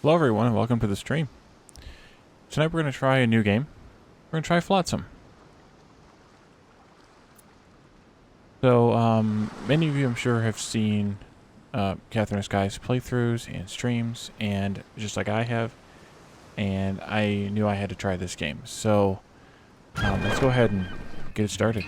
Hello everyone and welcome to the stream. Tonight we're going to try a new game. We're going to try Flotsam. So, many of you I'm sure have seen Catherine Sky's playthroughs and streams, and just like I have, and I knew I had to try this game. So, let's go ahead and get it started.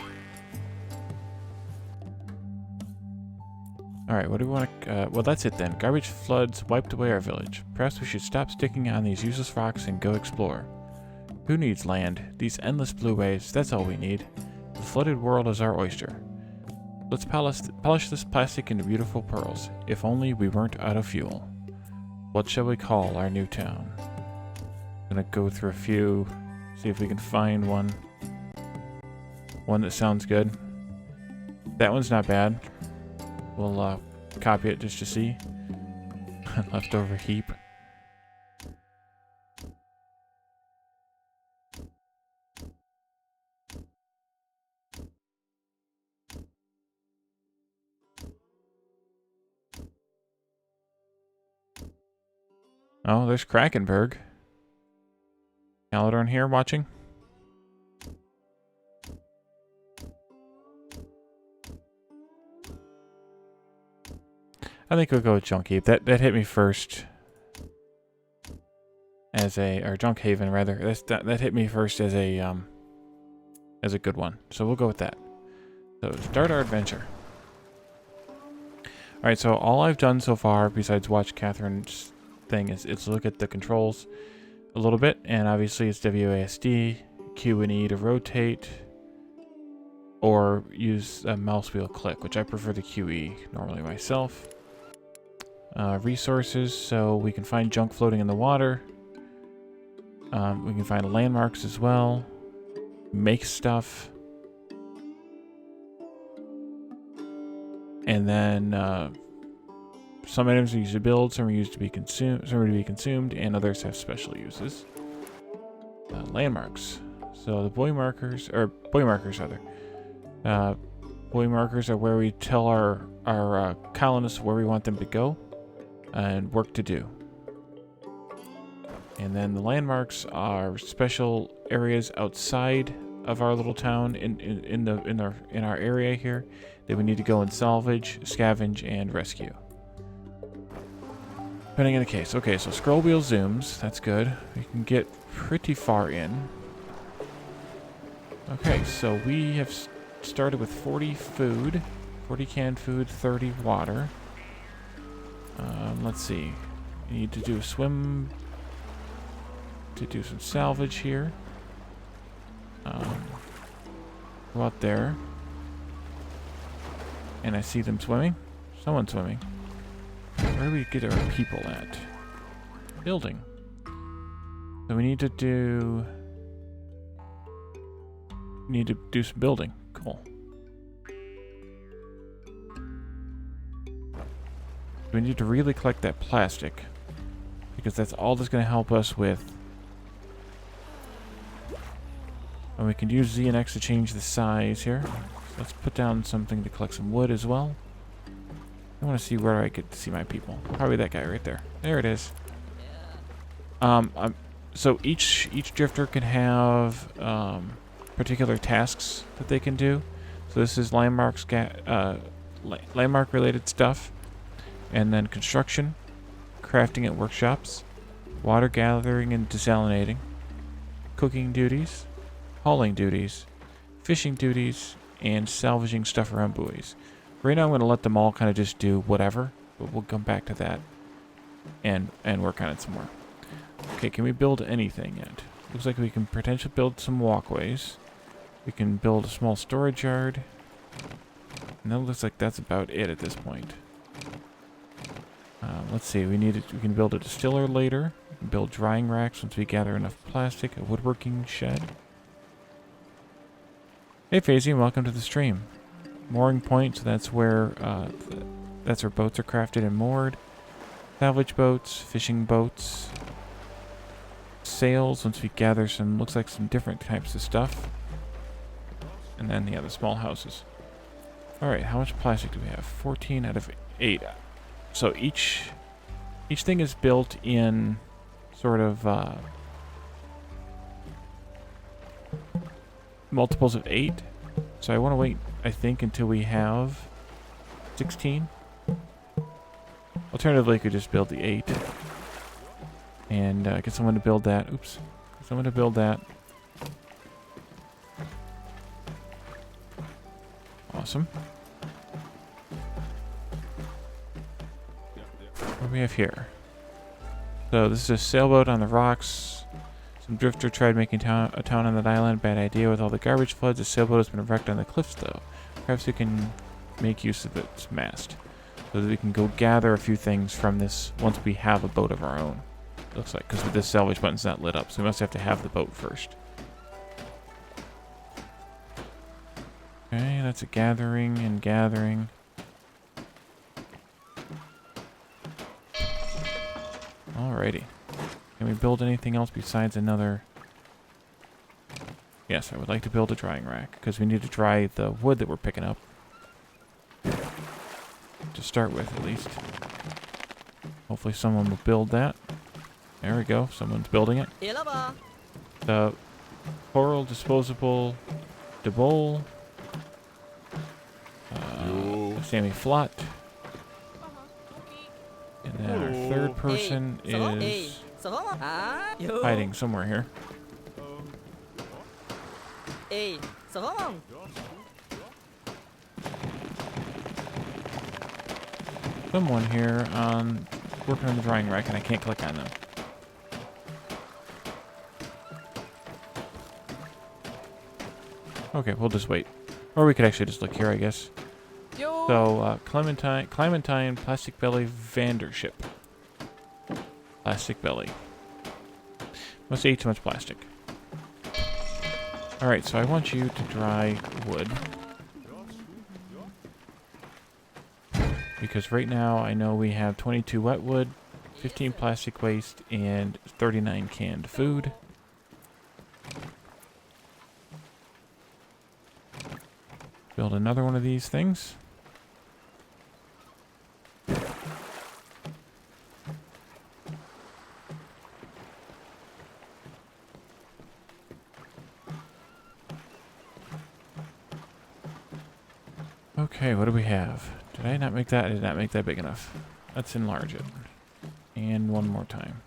Alright, what do we want to... well, that's it then. Garbage floods wiped away our village. Perhaps we should stop sticking on these useless rocks and go explore. Who needs land? These endless blue waves, that's all we need. The flooded world is our oyster. Let's polish this plastic into beautiful pearls. If only we weren't out of fuel. What shall we call our new town? I'm gonna go through a few, see if we can find one. One that sounds good. That one's not bad. We'll copy it just to see. Leftover heap. Oh, there's Krakenberg. Caledorn here watching. I think we'll go with Junk Heap. That hit me first as a, or Junk Haven rather. That hit me first as a good one. So we'll go with that. So start our adventure. All right. So all I've done so far, besides watch Catherine's thing, is look at the controls a little bit, and obviously it's WASD, Q and E to rotate, or use a mouse wheel click, which I prefer the QE normally myself. Resources, so we can find junk floating in the water. We can find landmarks as well. Make stuff. And then some items are used to build, some are used to be consumed, and others have special uses. Landmarks. So the buoy markers are where we tell our colonists where we want them to go and work to do. And then the landmarks are special areas outside of our little town in our area here that we need to go and salvage, scavenge, and rescue. Depending on the case. Okay, so scroll wheel zooms. That's good. We can get pretty far in. Okay, so we have started with 40 food, 40 canned food, 30 water. Let's see. We need to do a swim to do some salvage here. Go out there. And I see them swimming. Someone's swimming. Where do we get our people at? Building. So we need to do some building. Cool. We need to really collect that plastic, because that's all that's going to help us with. And we can use Z and X to change the size here. So let's put down something to collect some wood as well. I want to see where I get to see my people. Probably that guy right there. There it is. So each drifter can have particular tasks that they can do. So this is landmark related stuff. And then construction, crafting at workshops, water gathering and desalinating, cooking duties, hauling duties, fishing duties, and salvaging stuff around buoys. Right now I'm going to let them all kind of just do whatever, but we'll come back to that and work on it some more. Okay, can we build anything yet? Looks like we can potentially build some walkways. We can build a small storage yard. And that looks like that's about it at this point. Let's see, we can build a distiller later. We can build drying racks once we gather enough plastic. A woodworking shed. Hey Fazy, welcome to the stream. Mooring point, so that's where boats are crafted and moored. Salvage boats, fishing boats. Sails, once we gather some, looks like some different types of stuff. And then the small houses. Alright, how much plastic do we have? 14 out of 8. So each thing is built in sort of multiples of 8. So I want to wait, I think, until we have 16. Alternatively, I could just build the 8 and get someone to build that. Oops. Get someone to build that. Awesome. What do we have here? So this is a sailboat on the rocks. Some drifter tried making a town on that island. Bad idea. With all the garbage floods, the sailboat has been wrecked on the cliffs, though. Perhaps we can make use of its mast, so that we can go gather a few things from this once we have a boat of our own. Looks like, because with this salvage button's not lit up, so we must have to have the boat first. Okay, that's a gathering and gathering. Alrighty. Can we build anything else besides another? Yes, I would like to build a drying rack, because we need to dry the wood that we're picking up. To start with, at least. Hopefully someone will build that. There we go, someone's building it. The coral disposable bowl. Sammy Flot. And then our third person is hiding somewhere here. Someone here working on the drying rack, and I can't click on them. Okay, we'll just wait. Or we could actually just look here, I guess. So, Clementine, Plastic Belly, Vandership. Plastic Belly. Must eat too much plastic. Alright, so I want you to dry wood. Because right now I know we have 22 wet wood, 15 plastic waste, and 39 canned food. Build another one of these things. Okay, what do we have? Did I not make that? I did not make that big enough. Let's enlarge it. And one more time.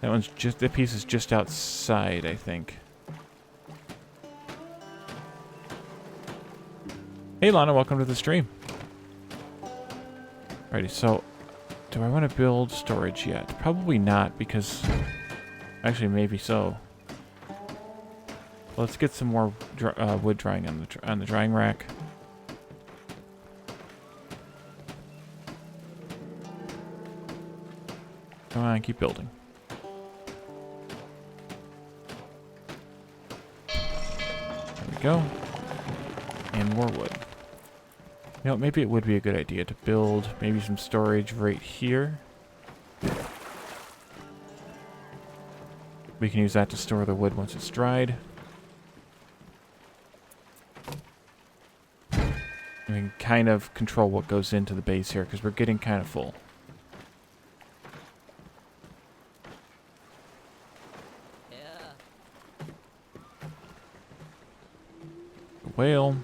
That piece is just outside, I think. Hey Lana, welcome to the stream. Alrighty, so do I want to build storage yet? Probably not, because actually maybe so. Let's get some more wood drying on the drying rack. Come on, keep building. There we go. And more wood. You know, maybe it would be a good idea to build maybe some storage right here. We can use that to store the wood once it's dried. We can kind of control what goes into the base here, because we're getting kind of full. The whale.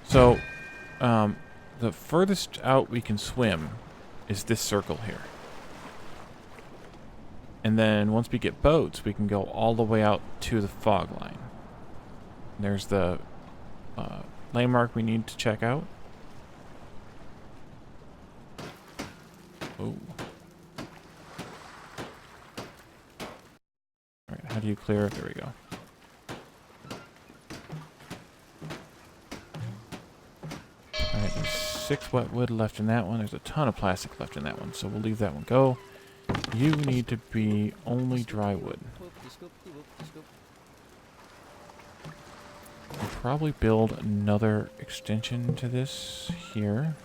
So, the furthest out we can swim is this circle here. And then once we get boats, we can go all the way out to the fog line. There's the landmark we need to check out. Oh. Alright, how do you clear it? There we go. Alright, there's 6 wet wood left in that one. There's a ton of plastic left in that one, so we'll leave that one go. You need to be only dry wood. We'll probably build another extension to this here.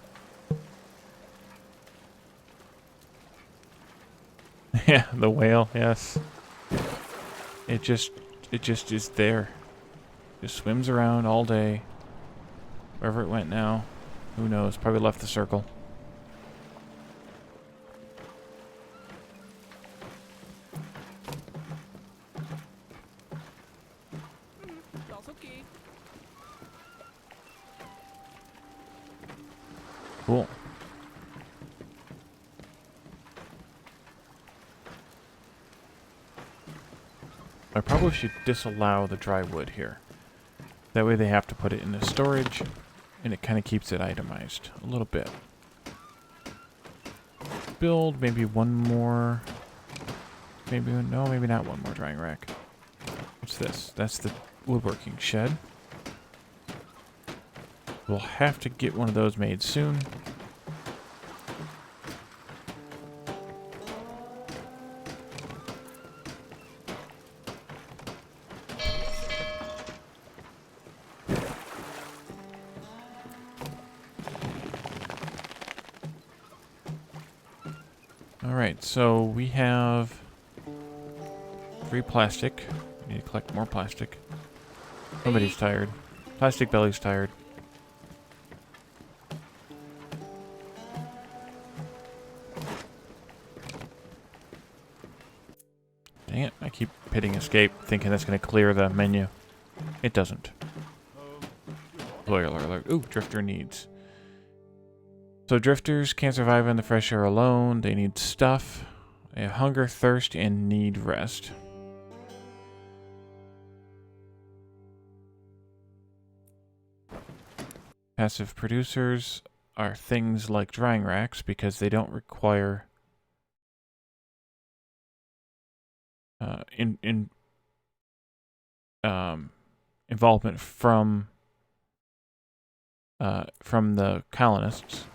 Yeah, the whale, yes. It just is there. Just swims around all day. Wherever it went now. Who knows? Probably left the circle. Cool. I probably should disallow the dry wood here. That way they have to put it in the storage, and it kind of keeps it itemized a little bit. Build maybe one more. Maybe, no, maybe not one more drying rack. What's this? That's the woodworking shed. We'll have to get one of those made soon. Alright, so we have 3 plastic. We need to collect more plastic. Somebody's tired. Plastic Belly's tired. Dang it, I keep hitting escape, thinking that's going to clear the menu. It doesn't. Spoiler alert. Ooh, drifter needs. So drifters can't survive in the fresh air alone. They need stuff. They have hunger, thirst, and need rest. Passive producers are things like drying racks because they don't require involvement from the colonists.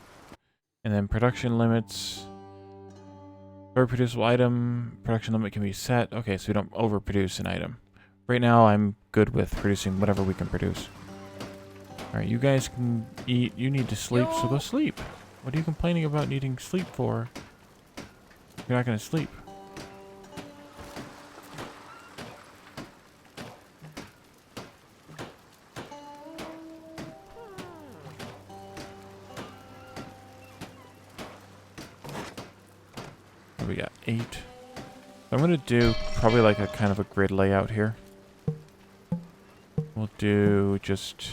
And then production limits. Per producible item, production limit can be set. Okay, so we don't overproduce an item. Right now, I'm good with producing whatever we can produce. Alright, you guys can eat. You need to sleep, so go sleep. What are you complaining about needing sleep for? You're not going to sleep. We got 8. I'm going to do probably like a kind of a grid layout here. We'll do just...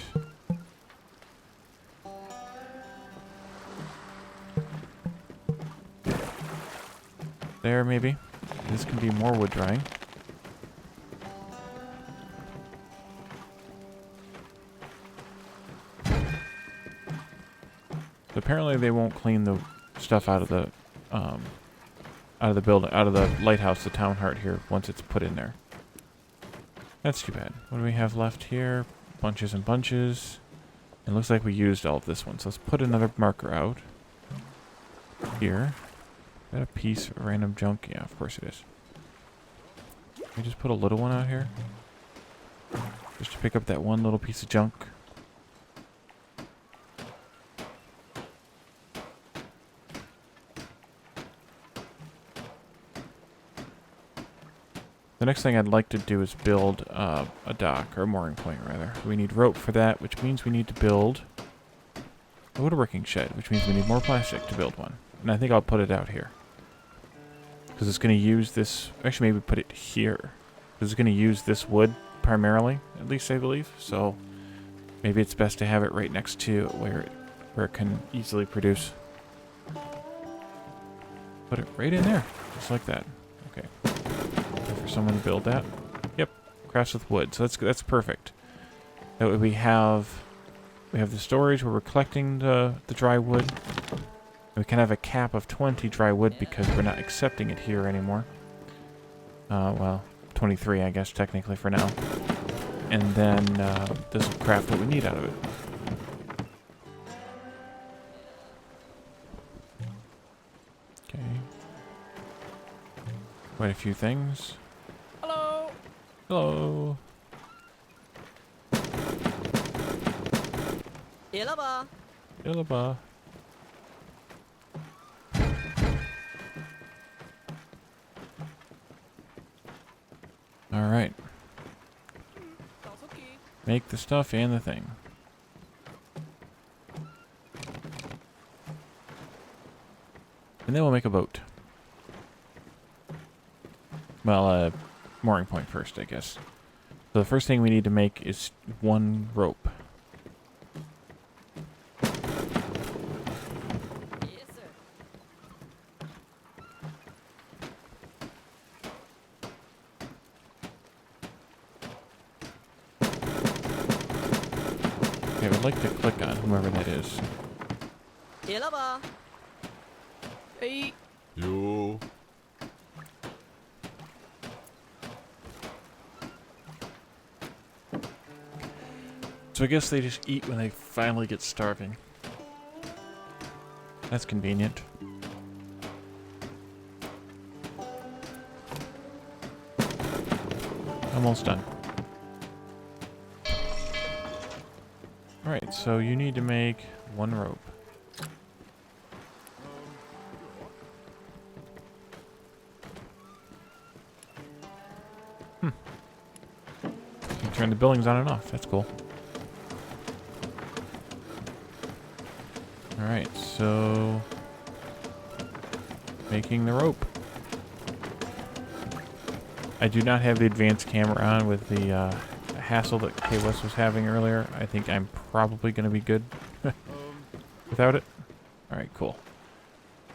there, maybe. This can be more wood drying. So apparently they won't clean the stuff out of the building, out of the lighthouse, the town heart here, once it's put in there. That's too bad. What do we have left here? Bunches and bunches. It looks like we used all of this one, so let's put another marker out. Here. Is that a piece of random junk? Yeah, of course it is. Can we just put a little one out here? Just to pick up that one little piece of junk. The next thing I'd like to do is build a dock, or a mooring point, rather. We need rope for that, which means we need to build a woodworking shed, which means we need more plastic to build one. And I think I'll put it out here. Because it's going to use this... actually, maybe put it here. Because it's going to use this wood primarily, at least I believe. So maybe it's best to have it right next to where it can easily produce. Put it right in there, just like that. Okay. For someone to build that. Yep, crafts with wood. So that's perfect. That way we have the storage where we're collecting the dry wood. We can have a cap of 20 dry wood because we're not accepting it here anymore. Well, 23 I guess technically for now. And then this will craft what we need out of it. Okay. Quite a few things. Hello. Hello. Ilaba. Ilaba. Alright. Make the stuff and the thing. And then we'll make a boat. Well, mooring point first, I guess. So the first thing we need to make is one rope. Okay, I would like to click on whoever that is. Yo. So I guess they just eat when they finally get starving. That's convenient. Almost done. Alright, so you need to make one rope. You turn the buildings on and off. That's cool. Alright, so making the rope. I do not have the advanced camera on with the hassle that K West was having earlier. I think I'm probably going to be good without it. Alright, cool.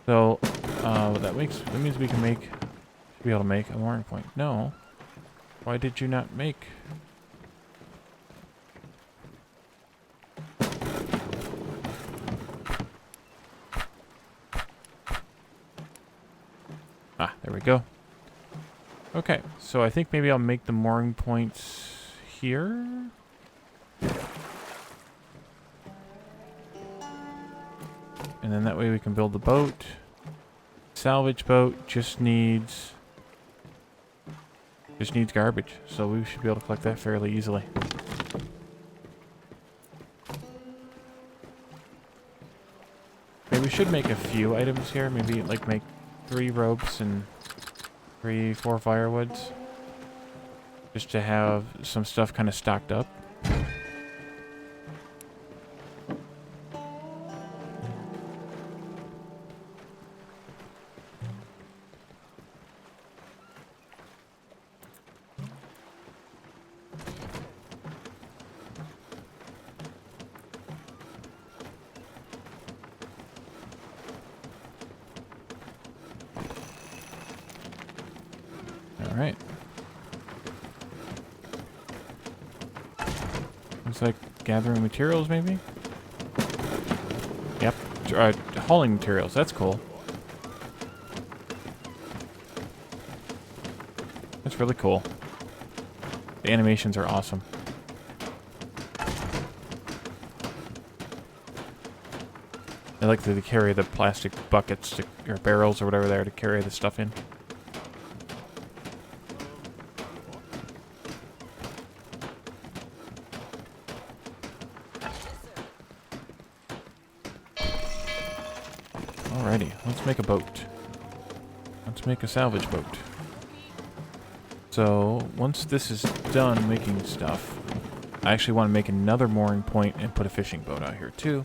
So that means we can should be able to make a mooring point. No. Why did you not make? Ah, there we go. Okay, so I think maybe I'll make the mooring points here. And then that way we can build the boat. Salvage boat just needs garbage, so we should be able to collect that fairly easily. Maybe we should make a few items here. Maybe like make 3 ropes and 3, 4 firewoods, just to have some stuff kind of stocked up. Alright. Looks like gathering materials, maybe? Yep. Hauling materials. That's cool. That's really cool. The animations are awesome. I like that they carry the plastic buckets or barrels or whatever they are to carry the stuff in. Alrighty, let's make a boat. Let's make a salvage boat. So, once this is done making stuff, I actually want to make another mooring point and put a fishing boat out here too,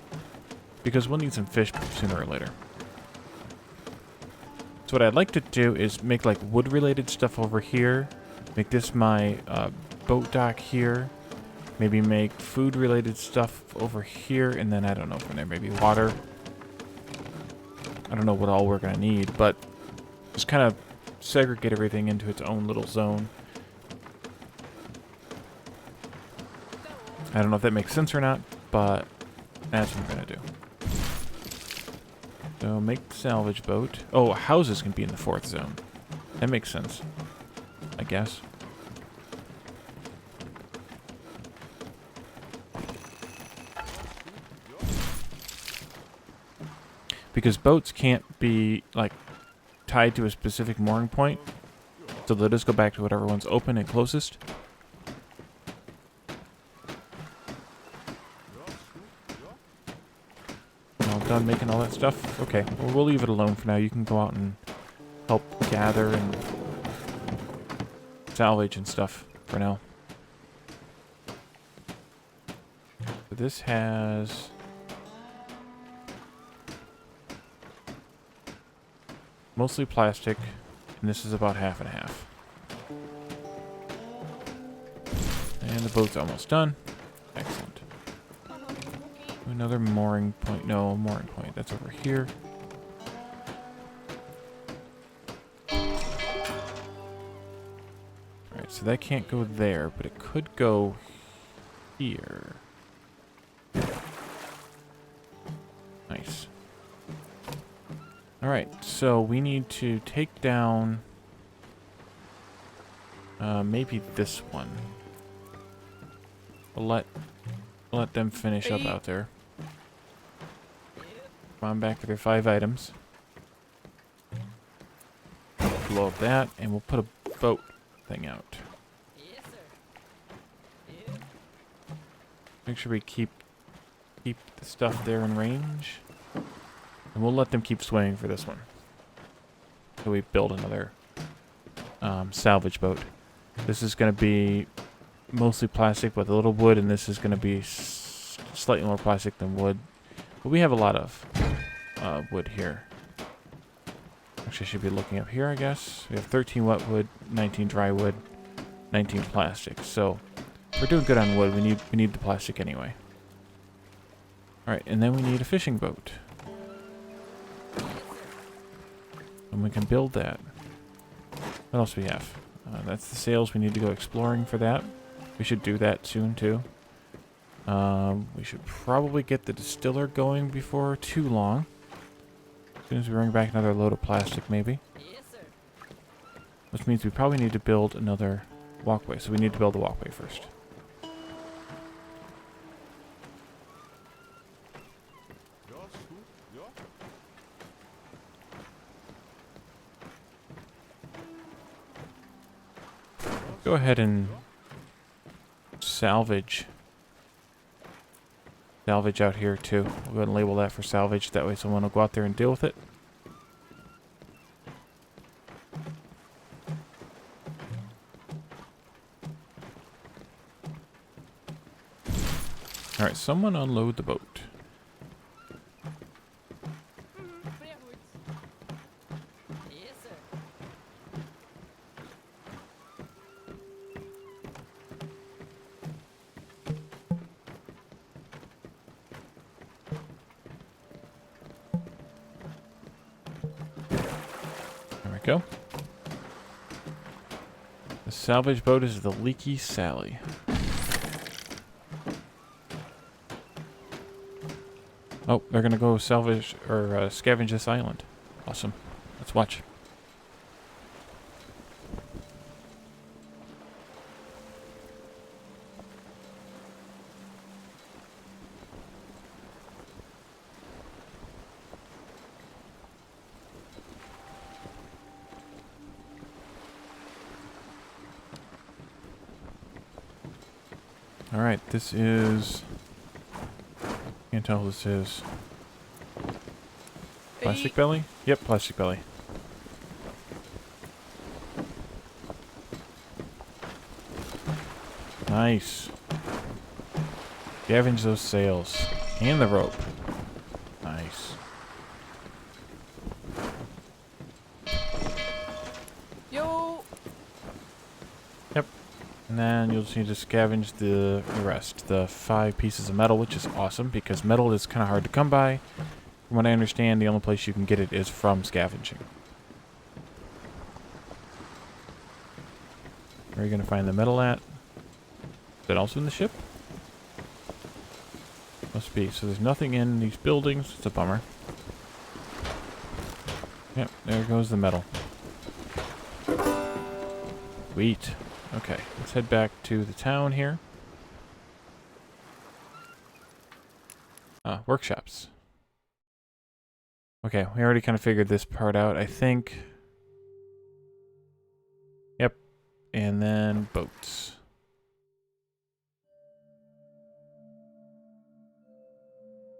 because we'll need some fish sooner or later. So what I'd like to do is make like wood-related stuff over here, make this my boat dock here, maybe make food-related stuff over here, and then I don't know from there, maybe water. I don't know what all we're going to need, but just kind of segregate everything into its own little zone. I don't know if that makes sense or not, but that's what I'm going to do. So make the salvage boat. Oh, houses can be in the 4th zone. That makes sense, I guess. Because boats can't be, like, tied to a specific mooring point. So they'll just go back to whatever one's open and closest. All done making all that stuff? Okay, well, we'll leave it alone for now. You can go out and help gather and salvage and stuff for now. So this has... Mostly plastic, and this is about half and half. And the boat's almost done. Excellent. Another mooring point. No, mooring point. That's over here. Alright, so that can't go there, but it could go here. Nice. Alright, so we need to take down maybe this one. We'll let them finish up out there. Come on back to their 5 items. Blow up that, and we'll put a boat thing out. Make sure we keep the stuff there in range. And we'll let them keep swimming for this one. So we build another salvage boat. This is going to be mostly plastic with a little wood, and this is going to be slightly more plastic than wood. But we have a lot of wood here. Actually, I should be looking up here, I guess. We have 13 wet wood, 19 dry wood, 19 plastic. So we're doing good on wood. We need the plastic anyway. All right, and then we need a fishing boat. And we can build that. What else do we have? That's the sails. We need to go exploring for that. We should do that soon, too. We should probably get the distiller going before too long. As soon as we bring back another load of plastic, maybe. Which means we probably need to build another walkway. So we need to build a walkway first. Go ahead and salvage out here too. We'll go ahead and label that for salvage. That way someone will go out there and deal with it. Alright, someone unload the boat. Go. The salvage boat is the Leaky Sally. Oh, they're gonna go salvage or scavenge this island. Awesome. Let's watch. Alright, this is... Can't tell what this is. Plastic belly? Yep, plastic belly. Nice. Scavenge those sails. And the rope. Nice. Yo! Yep. And then you'll just need to scavenge the rest. The 5 pieces of metal, which is awesome, because metal is kind of hard to come by. From what I understand, the only place you can get it is from scavenging. Where are you going to find the metal at? Is that also in the ship? Must be. So there's nothing in these buildings. It's a bummer. Yep, there goes the metal. Sweet. Okay, let's head back to the town here. Workshops. Okay, we already kind of figured this part out, I think. Yep. And then boats.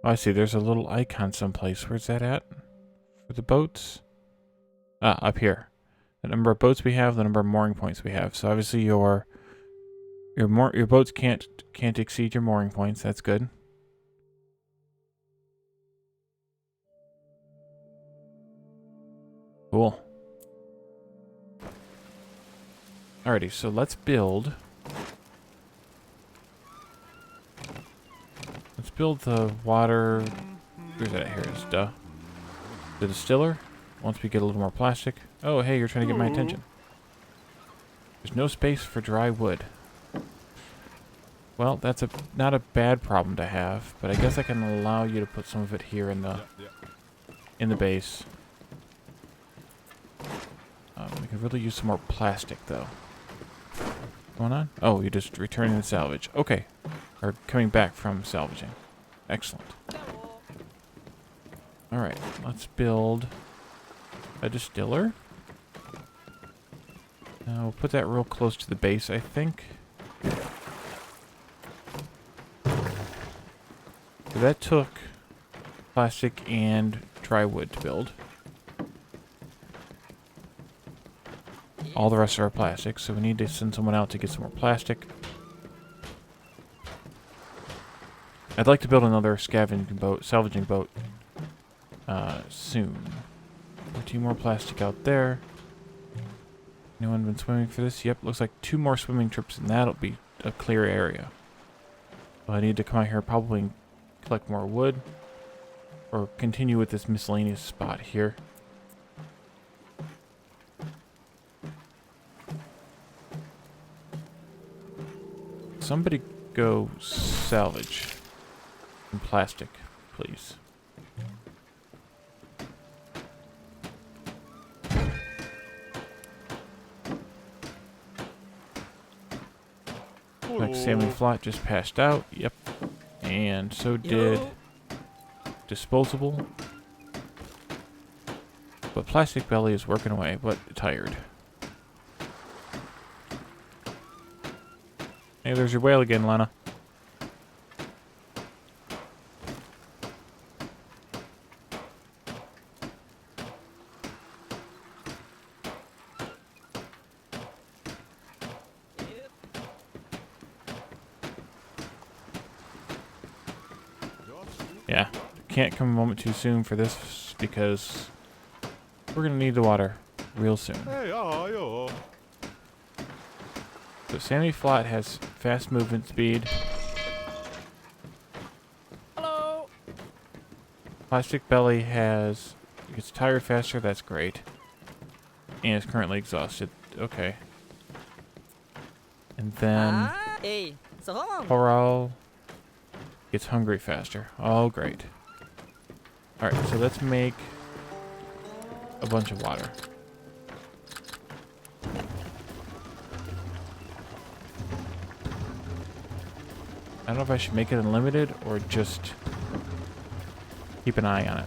Oh, I see. There's a little icon someplace. Where's that at? For the boats? Ah, up here. The number of boats we have, the number of mooring points we have. So obviously your boats can't exceed your mooring points. That's good. Cool. Alrighty, so let's build. Let's build the water. Where's that? Here it is. Duh. The distiller. Once we get a little more plastic. Oh, hey, you're trying to get my attention. There's no space for dry wood. Well, that's not a bad problem to have, but I guess I can allow you to put some of it here in the base. We could really use some more plastic, though. What's going on? Oh, you're just returning the salvage. Okay. Or coming back from salvaging. Excellent. Alright, let's build a distiller. We'll put that real close to the base, I think. So that took plastic and dry wood to build. All the rest are plastic, so we need to send someone out to get some more plastic. I'd like to build another salvaging boat, soon. 2 more plastic out there. Anyone been swimming for this? Yep, looks like 2 more swimming trips and that'll be a clear area. Well, I need to come out here probably and collect more wood. Or continue with this miscellaneous spot here. Somebody go salvage some plastic, please. Like Salmon Flot just passed out. Yep. And so did Disposable. But Plastic Belly is working away, but tired. Hey, there's your whale again, Lana. Yeah, can't come a moment too soon for this because we're gonna need the water real soon. So Sammy Flat has fast movement speed. Hello. Plastic Belly gets tired faster. That's great. And is currently exhausted. Okay. And then Coral gets hungry faster. Oh, great. Alright, so let's make a bunch of water. I don't know if I should make it unlimited or just keep an eye on it.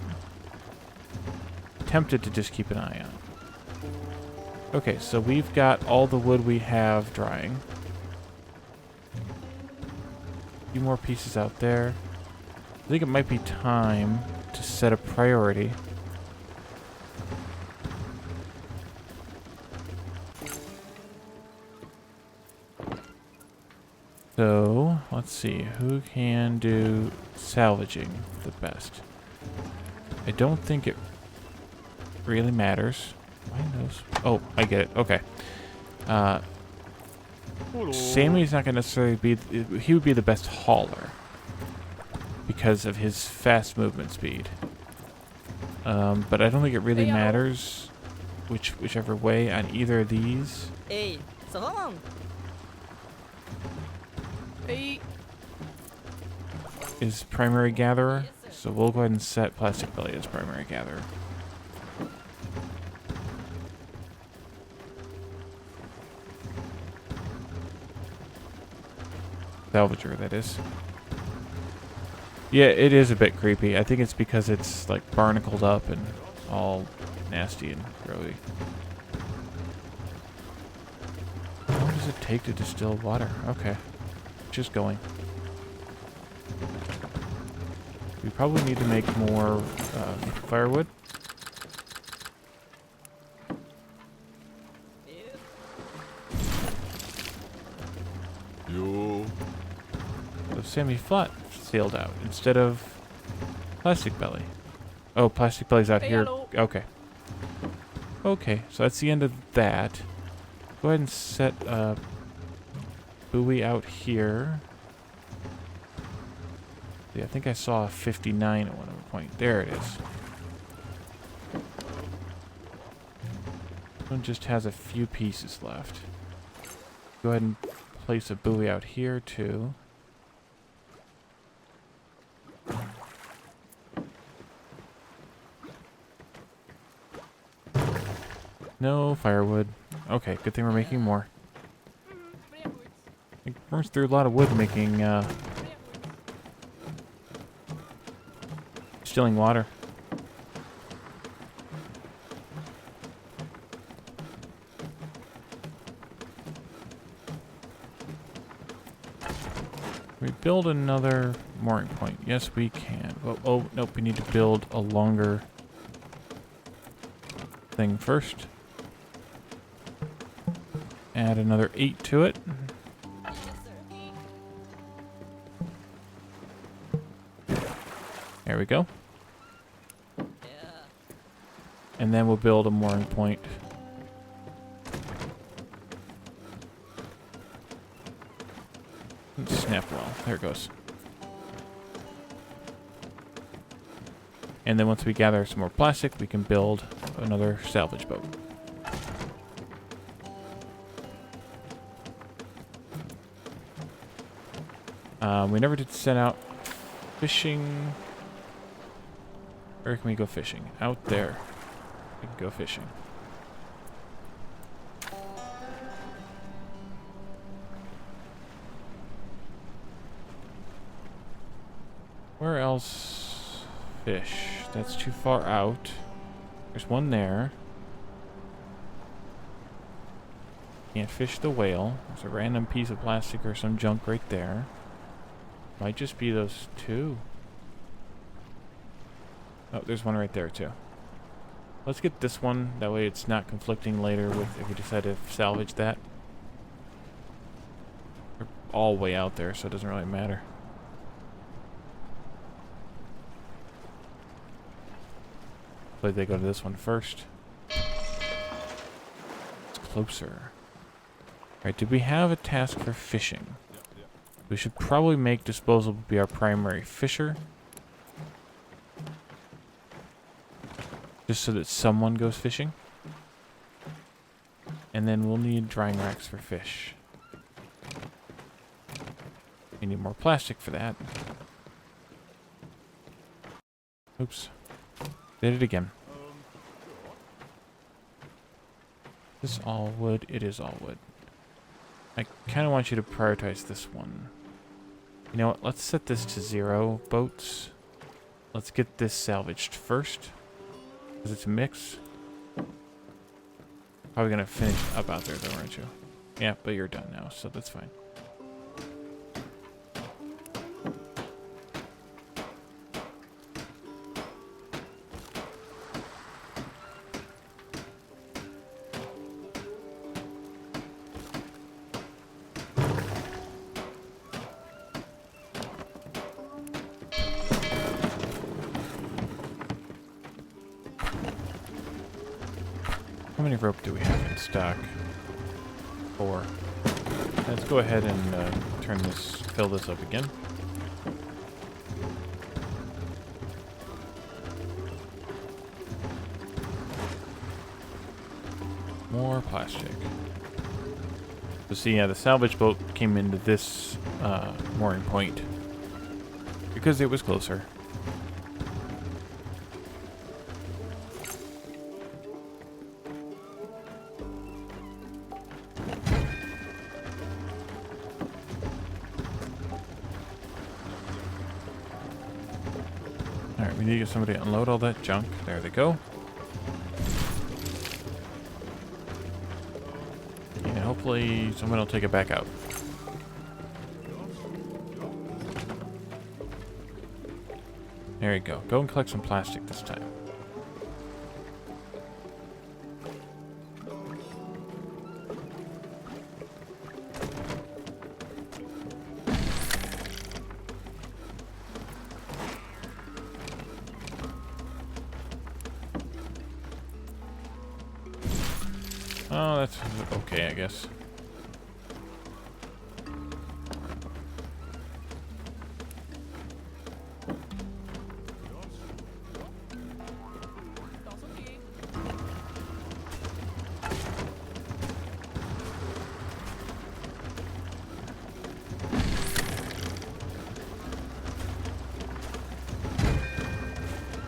Tempted to just keep an eye on it. Okay, so we've got all the wood we have drying. A few more pieces out there. I think it might be time to set a priority. So, let's see, who can do salvaging the best? I don't think it really matters. Why knows? Oh, I get it. Okay. Sammy's not going to necessarily be... He would be the best hauler because of his fast movement speed. But I don't think it really matters whichever way on either of these. Hey. Is primary gatherer. So we'll go ahead and set Plastic Belly as primary gatherer. Salvager, that is. Yeah, it is a bit creepy. I think it's because it's like barnacled up and all nasty and growy. How long does it take to distill water? Okay. Just going. We probably need to make more firewood. So Sammy Flat sailed out instead of Plastic Belly. Oh, Plastic Belly's out here. Hello. Okay. Okay, so that's the end of that. Go ahead and set a buoy out here. Yeah, I think I saw a 59 at one point. There it is. This one just has a few pieces left. Go ahead and place a buoy out here too. No firewood. Okay, good thing we're making more. It burns through a lot of wood making, distilling water. Can we build another mooring point? Yes, we can. Oh, nope, we need to build a longer thing first. Add another 8 to it. There we go. And then we'll build a mooring point. Snap well. There it goes. And then once we gather some more plastic, we can build another salvage boat. We never did send out fishing. Where can we go fishing? Out there. We can go fishing. Where else fish? That's too far out. There's one there. Can't fish the whale. There's a random piece of plastic or some junk right there. Might just be those two. Oh, there's one right there too. Let's get this one. That way it's not conflicting later with if we decide to salvage that. We're all way out there, so it doesn't really matter. Hopefully they go to this one first. It's closer. Alright, did we have a task for fishing? We should probably make disposable be our primary fisher. Just so that someone goes fishing. And then we'll need drying racks for fish. We need more plastic for that. Oops. Did it again. Is this all wood? It is all wood. I kind of want you to prioritize this one. You know what? Let's set this to 0 boats. Let's get this salvaged first. Because it's a mix. Probably going to finish up out there though, aren't you? Yeah, but you're done now, so that's fine. How many rope do we have in stock? 4. Let's go ahead and fill this up again. More plastic. So see, yeah, the salvage boat came into this mooring point because it was closer. Alright, we need to get somebody to unload all that junk. There they go. And hopefully someone will take it back out. There you go. Go and collect some plastic this time. Oh, that's okay, I guess. Das okay.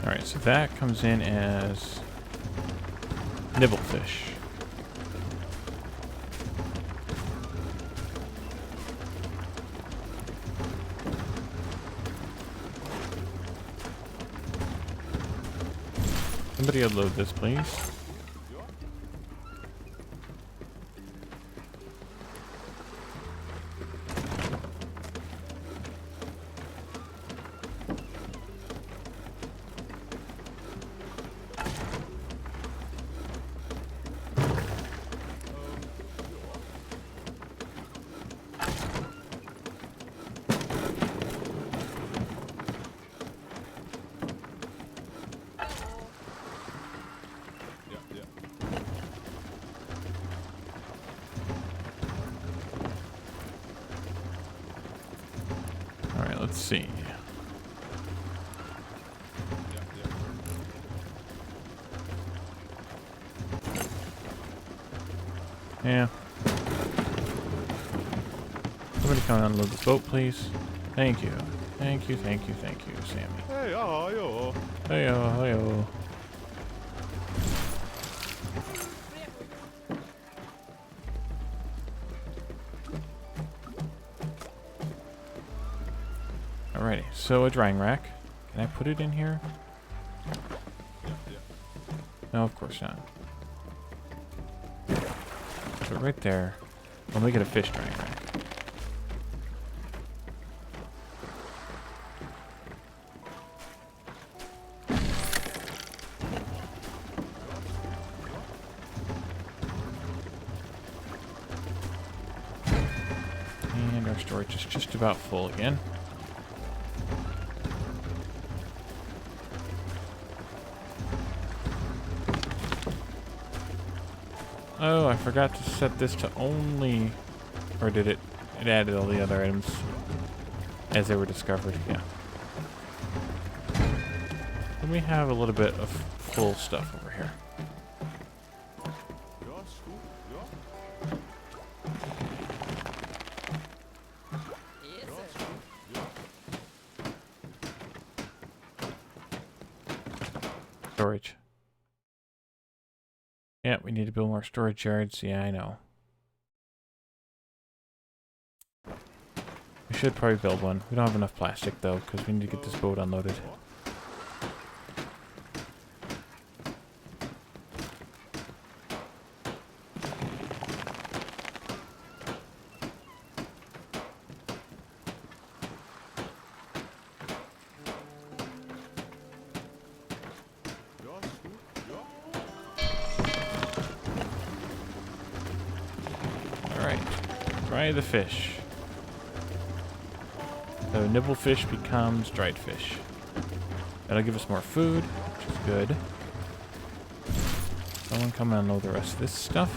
Alright, so that comes in as nibblefish. Somebody unload this, please. Alright, let's see. Yeah. Somebody come and unload this boat, please. Thank you. Thank you, thank you, thank you, Sammy. Hey, yo. Heyo, heyo. Alrighty, so a drying rack. Can I put it in here? No, of course not. So right there, we'll make it a fish drying rack. And our storage is just about full again. Oh, I forgot to set this to only... Or did it? It added all the other items as they were discovered, yeah. Then we have a little bit of full stuff over here. Yes, sir. Storage. Yeah, we need to build more storage yards. Yeah, I know. We should probably build one. We don't have enough plastic, though, because we need to get this boat unloaded. Alright. Dry the fish. So nibblefish becomes dried fish. That'll give us more food, which is good. Someone come and unload the rest of this stuff.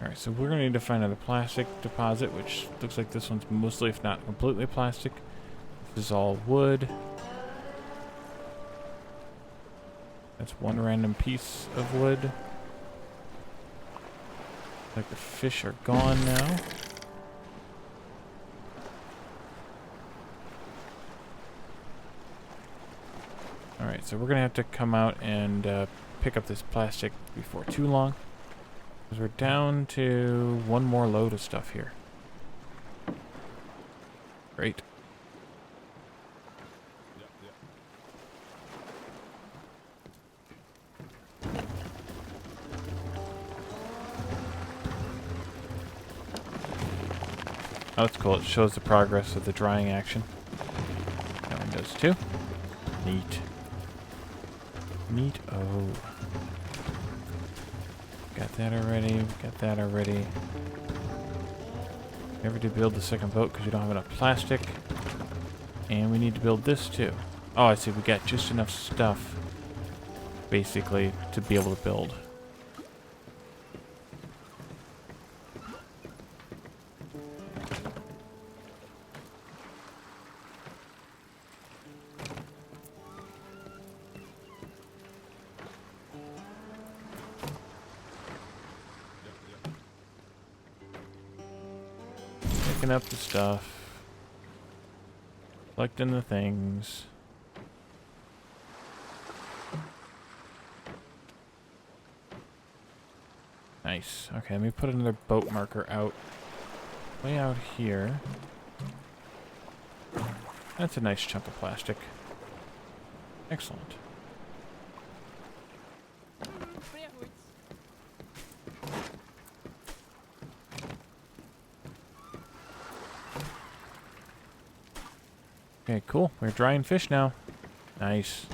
Alright, so we're going to need to find another plastic deposit, which looks like this one's mostly, if not completely, plastic. This is all wood. That's one random piece of wood. Like the fish are gone now. Alright, so we're going to have to come out and pick up this plastic before too long. Because we're down to one more load of stuff here. Great. Oh, that's cool. It shows the progress of the drying action. That one does too. Neat. Neat. Oh. Got that already. Got that already. Never to build the second boat because we don't have enough plastic. And we need to build this too. Oh, I see. We got just enough stuff, basically, to be able to build. Picking up the stuff. Collecting the things. Nice. Okay, let me put another boat marker out. Way out here. That's a nice chunk of plastic. Excellent. Okay, cool. We're drying fish now. Nice.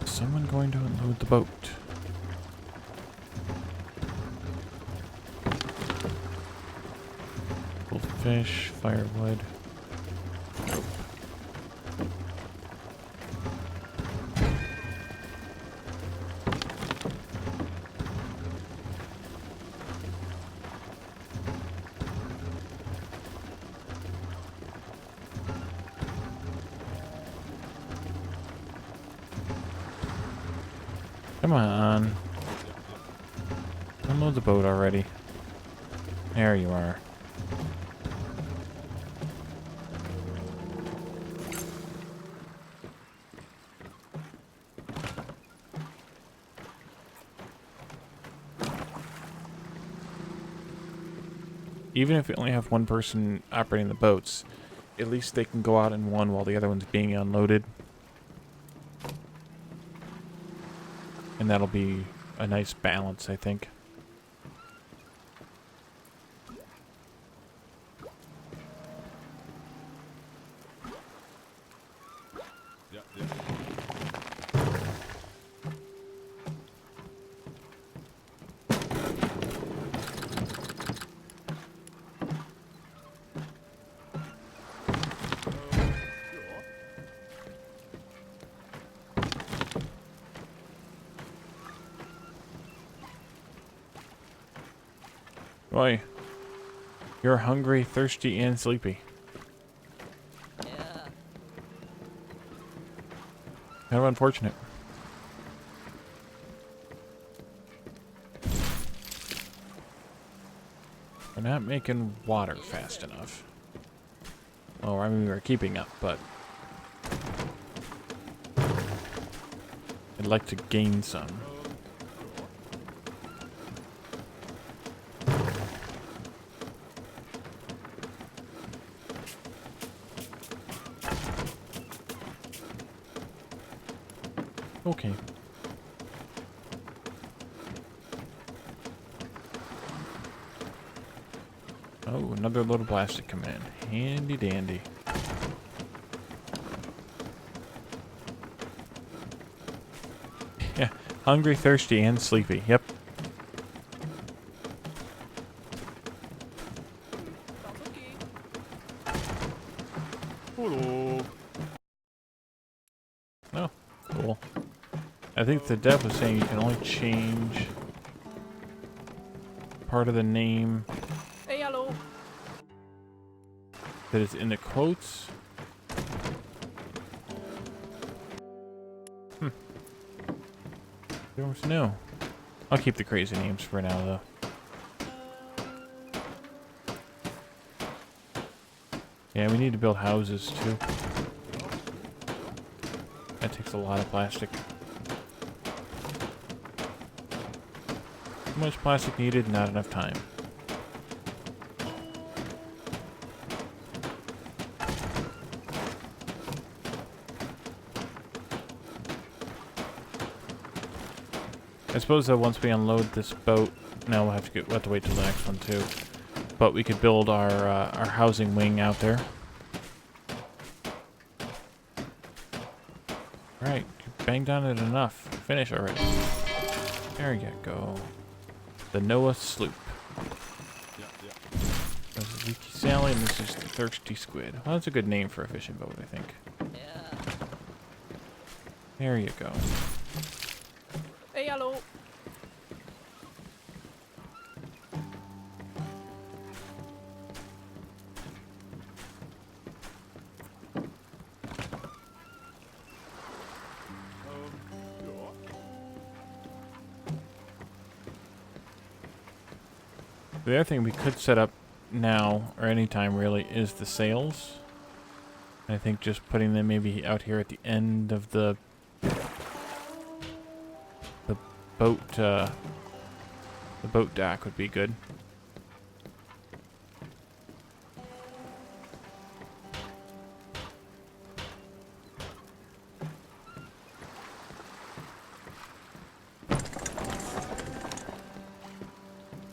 Is someone going to unload the boat? Fish, firewood. Nope. Come on. Unload the boat already. There you are. Even if we only have one person operating the boats, at least they can go out in one while the other one's being unloaded. And that'll be a nice balance, I think. Boy, you're hungry, thirsty, and sleepy. Yeah. Kind of unfortunate. We're not making water fast enough. Well, I mean, we're keeping up, but I'd like to gain some. Okay. Oh, another load of plastic coming in. Handy dandy. Yeah, hungry, thirsty, and sleepy. Yep. Hello. Oh, cool. I think the dev was saying you can only change part of the name Hey, hello. that is in the quotes. Don't know. I'll keep the crazy names for now, though. Yeah, we need to build houses, too. That takes a lot of plastic. Too much plastic needed, not enough time. I suppose that once we unload this boat, now we'll have to wait till the next one too. But we could build our housing wing out there. banged on it enough. Finish already. There you go. The Noah sloop. This is Leaky Sally, and this is the Thirsty Squid. Well, that's a good name for a fishing boat, I think. Yeah. There you go. Hey, hallo. The other thing we could set up now, or anytime really, is the sails. I think just putting them maybe out here at the end of the boat dock would be good.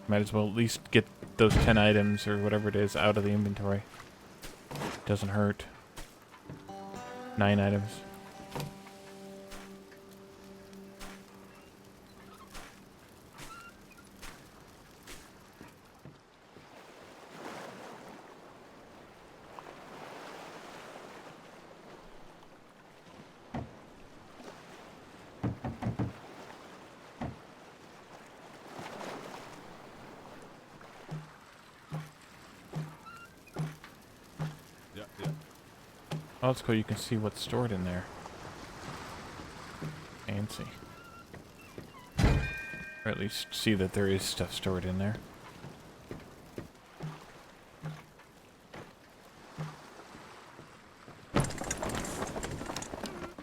Might as well at least get those 10 items or whatever it is out of the inventory. Doesn't hurt. 9 items. Oh, that's cool. You can see what's stored in there. Fancy. Or at least see that there is stuff stored in there.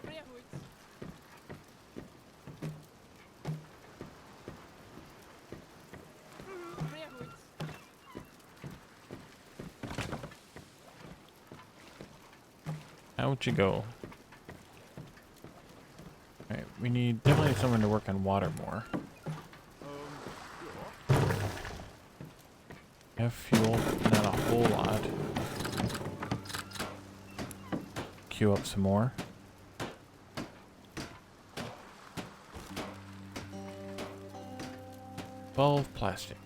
Meneer Hoed. Meneer Hoed. Out you go. Alright, we need definitely someone to work on water more. Have fuel, not a whole lot. Queue up some more. Ball of plastic.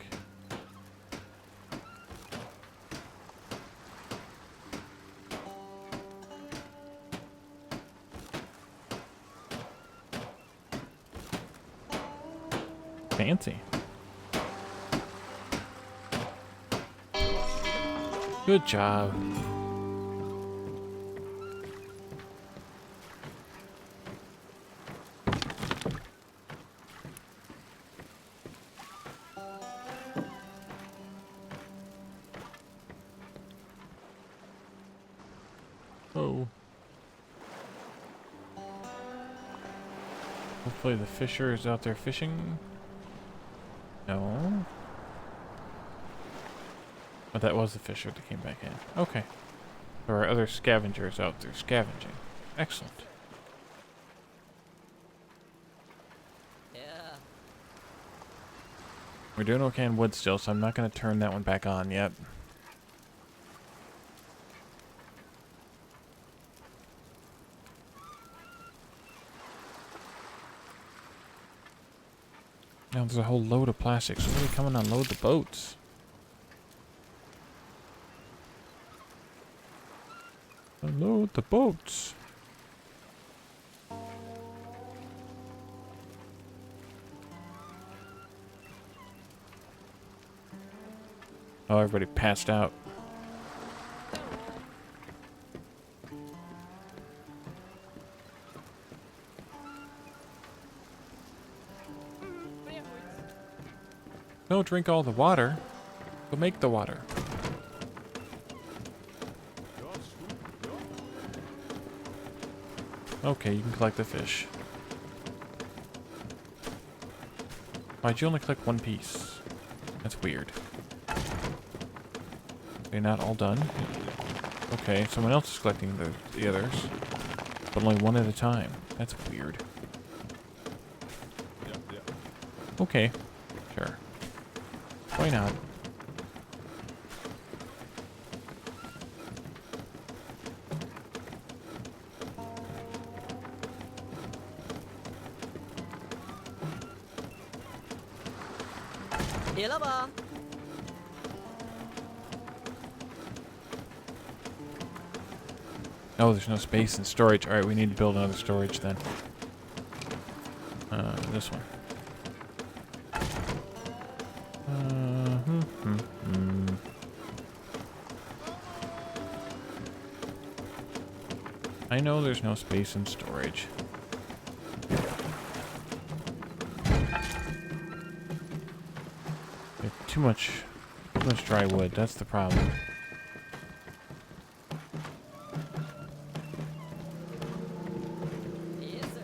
Fancy. Good job. Oh. Hopefully the fisher is out there fishing. No. Oh, that was the fisher that came back in. Okay. There are other scavengers out there scavenging. Excellent. Yeah. We're doing okay in wood still, so I'm not going to turn that one back on yet. Now there's a whole load of plastic, so really come and unload the boats. Unload the boats. Oh, everybody passed out. Meneer Hoed. Don't drink all the water. Go make the water. Okay, you can collect the fish. Why'd you only collect one piece? That's weird. They're not all done. Okay, someone else is collecting the others. But only one at a time. That's weird. Okay, sure. Why not? Hela ba. Oh, there's no space in storage. Alright, we need to build another storage then. This one. I know there's no space in storage. There's too much dry wood. That's the problem. Yes, sir.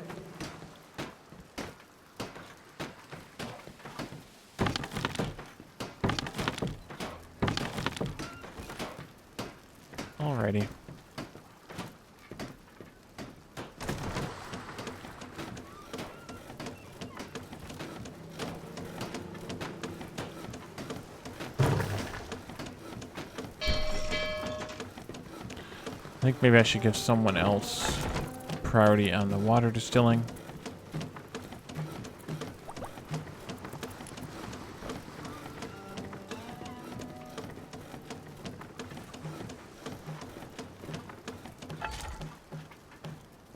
Alrighty. I think maybe I should give someone else priority on the water distilling.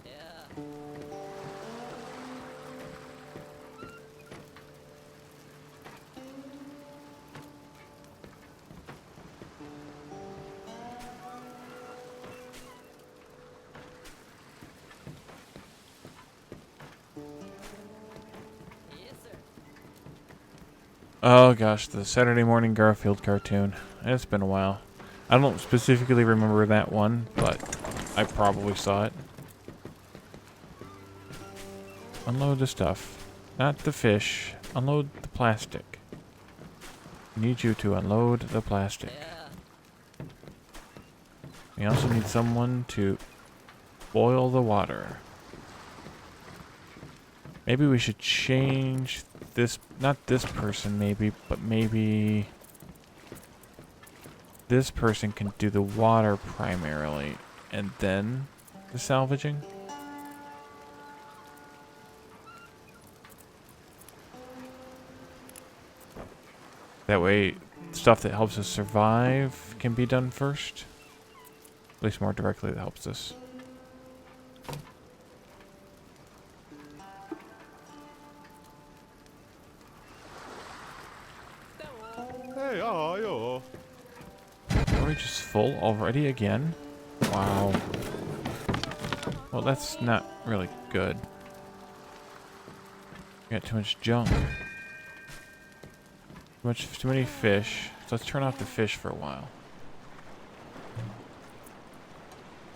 Yeah. Yes, sir. Oh gosh, the Saturday morning Garfield cartoon. It's been a while. I don't specifically remember that one, but I probably saw it. Unload the stuff. Not the fish. Unload the plastic. I need you to unload the plastic. Yeah. We also need someone to boil the water. Maybe we should change this, not this person maybe, but maybe this person can do the water primarily and then the salvaging. That way, stuff that helps us survive can be done first. At least more directly that helps us. Hey, yo. Are we just full already again? Wow. Well, that's not really good. We got too much junk. Too many fish. So let's turn off the fish for a while.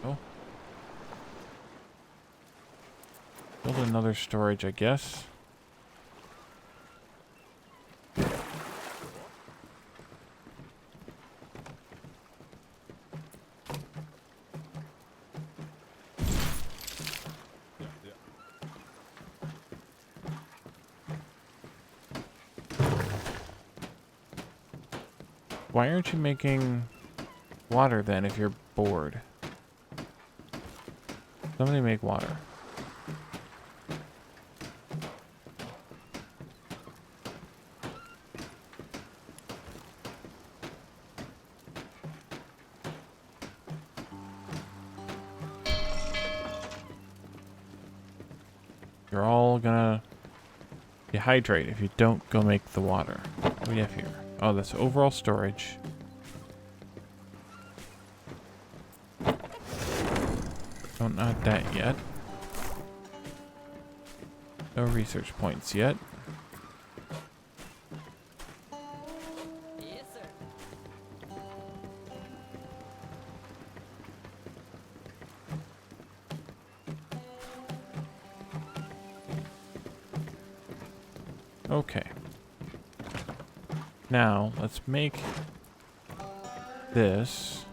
Oh. Build another storage, I guess. Why aren't you making water then if you're bored? Somebody make water. You're all gonna dehydrate if you don't go make the water. What do we have here? Oh, that's overall storage. Oh, not that yet. No research points yet. Yes, sir. Okay. Now, let's make this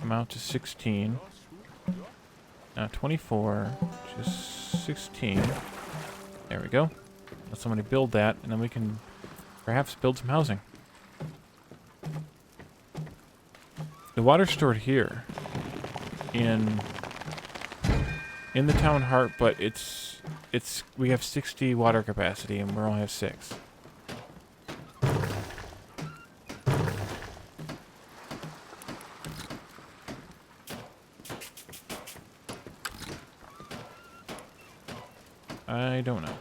amount to 16. Now 24, which is 16. There we go. Let somebody build that, and then we can perhaps build some housing. The water's stored here in the town heart, but it's we have 60 water capacity and we only have 6. I don't know.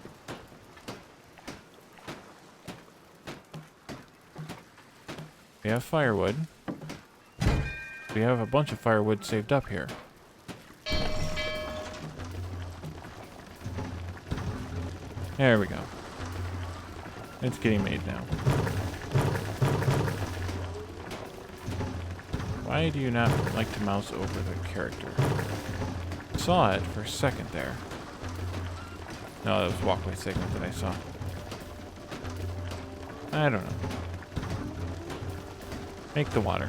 We have firewood. We have a bunch of firewood saved up here. There we go. It's getting made now. Why do you not like to mouse over the character? Saw it for a second there. No, that was walkway segment that I saw. I don't know. Make the water.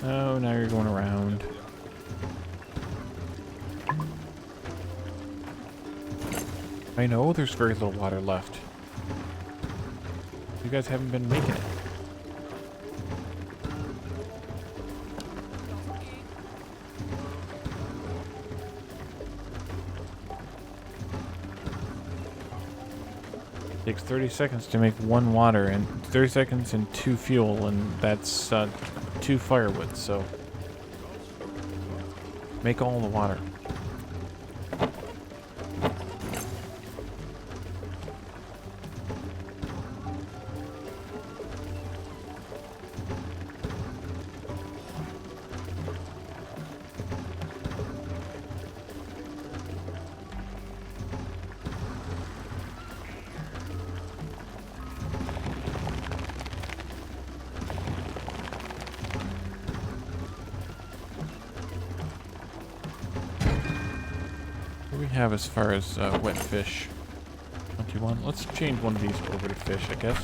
Oh, now you're going around. I know there's very little water left. You guys haven't been making it. Takes 30 seconds to make 1 water and 30 seconds and 2 fuel, and that's 2 firewood, so make all the water. What do we have as far as wet fish? 21. Let's change one of these over to fish, I guess.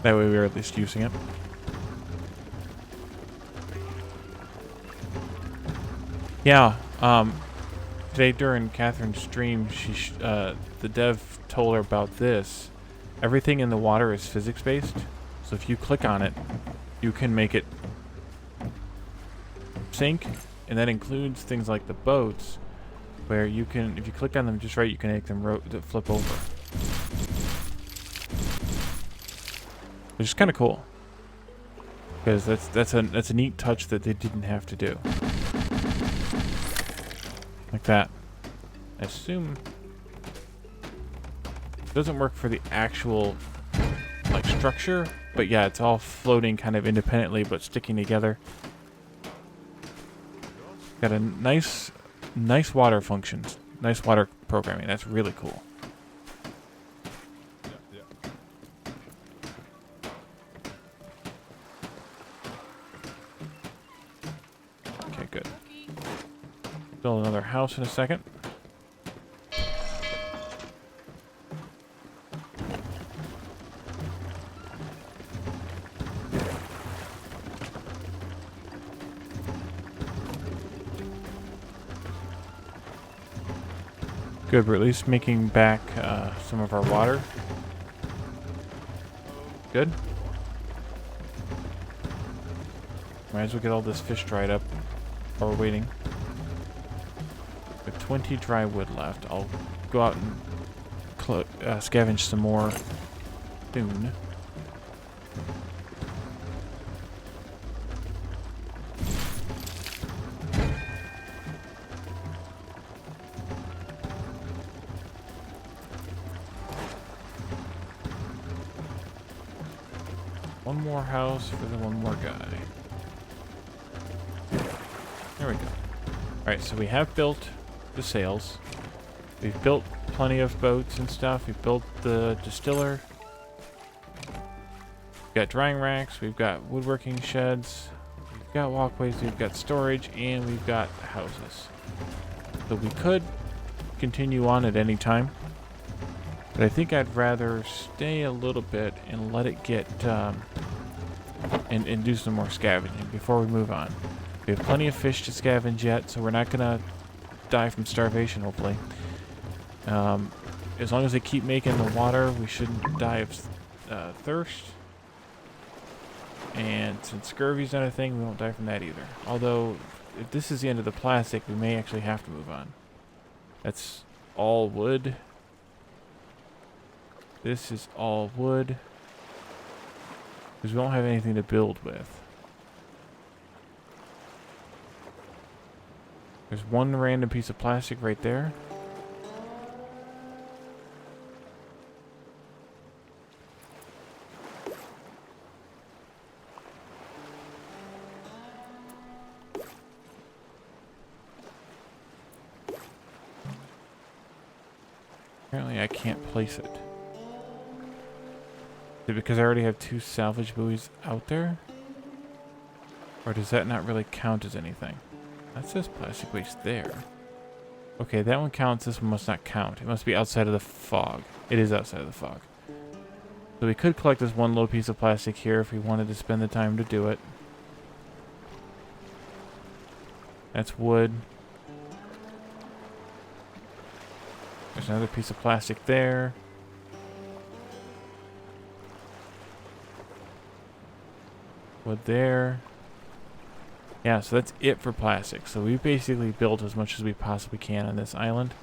That way we're at least using it. Yeah, today during Catherine's stream, the dev told her about this. Everything in the water is physics-based, so if you click on it, you can make it sink, and that includes things like the boats, where you can, if you click on them just right, you can make them flip over. Which is kind of cool, because that's a neat touch that they didn't have to do. Like that. I assume it doesn't work for the actual like structure, but yeah, it's all floating kind of independently but sticking together. Got a nice water functions, nice water programming. That's really cool. Okay, good. Build another house in a second. Good, we're at least making back some of our water. Good. Might as well get all this fish dried up while we're waiting. With 20 dry wood left, I'll go out and scavenge some more soon. One more house for the one more guy. There we go. Alright, so we have built the sails. We've built plenty of boats and stuff. We've built the distiller. got drying racks, we've got woodworking sheds, we've got walkways, we've got storage, and we've got houses. So we could continue on at any time, but I think I'd rather stay a little bit and let it get, and do some more scavenging before we move on. We have plenty of fish to scavenge yet, so we're not gonna die from starvation, hopefully. As long as they keep making the water, we shouldn't die of thirst. And since scurvy's not a thing, we won't die from that either. Although, if this is the end of the plastic, we may actually have to move on. That's all wood. This is all wood. Because we won't have anything to build with. There's one random piece of plastic right there. Apparently I can't place it. Is it because I already have 2 salvage buoys out there? Or does that not really count as anything? That says plastic waste there. Okay, that one counts. This one must not count. It must be outside of the fog. It is outside of the fog. So we could collect this one little piece of plastic here if we wanted to spend the time to do it. That's wood. There's another piece of plastic there. Wood there. Yeah, so that's it for plastic. So we basically built as much as we possibly can on this island.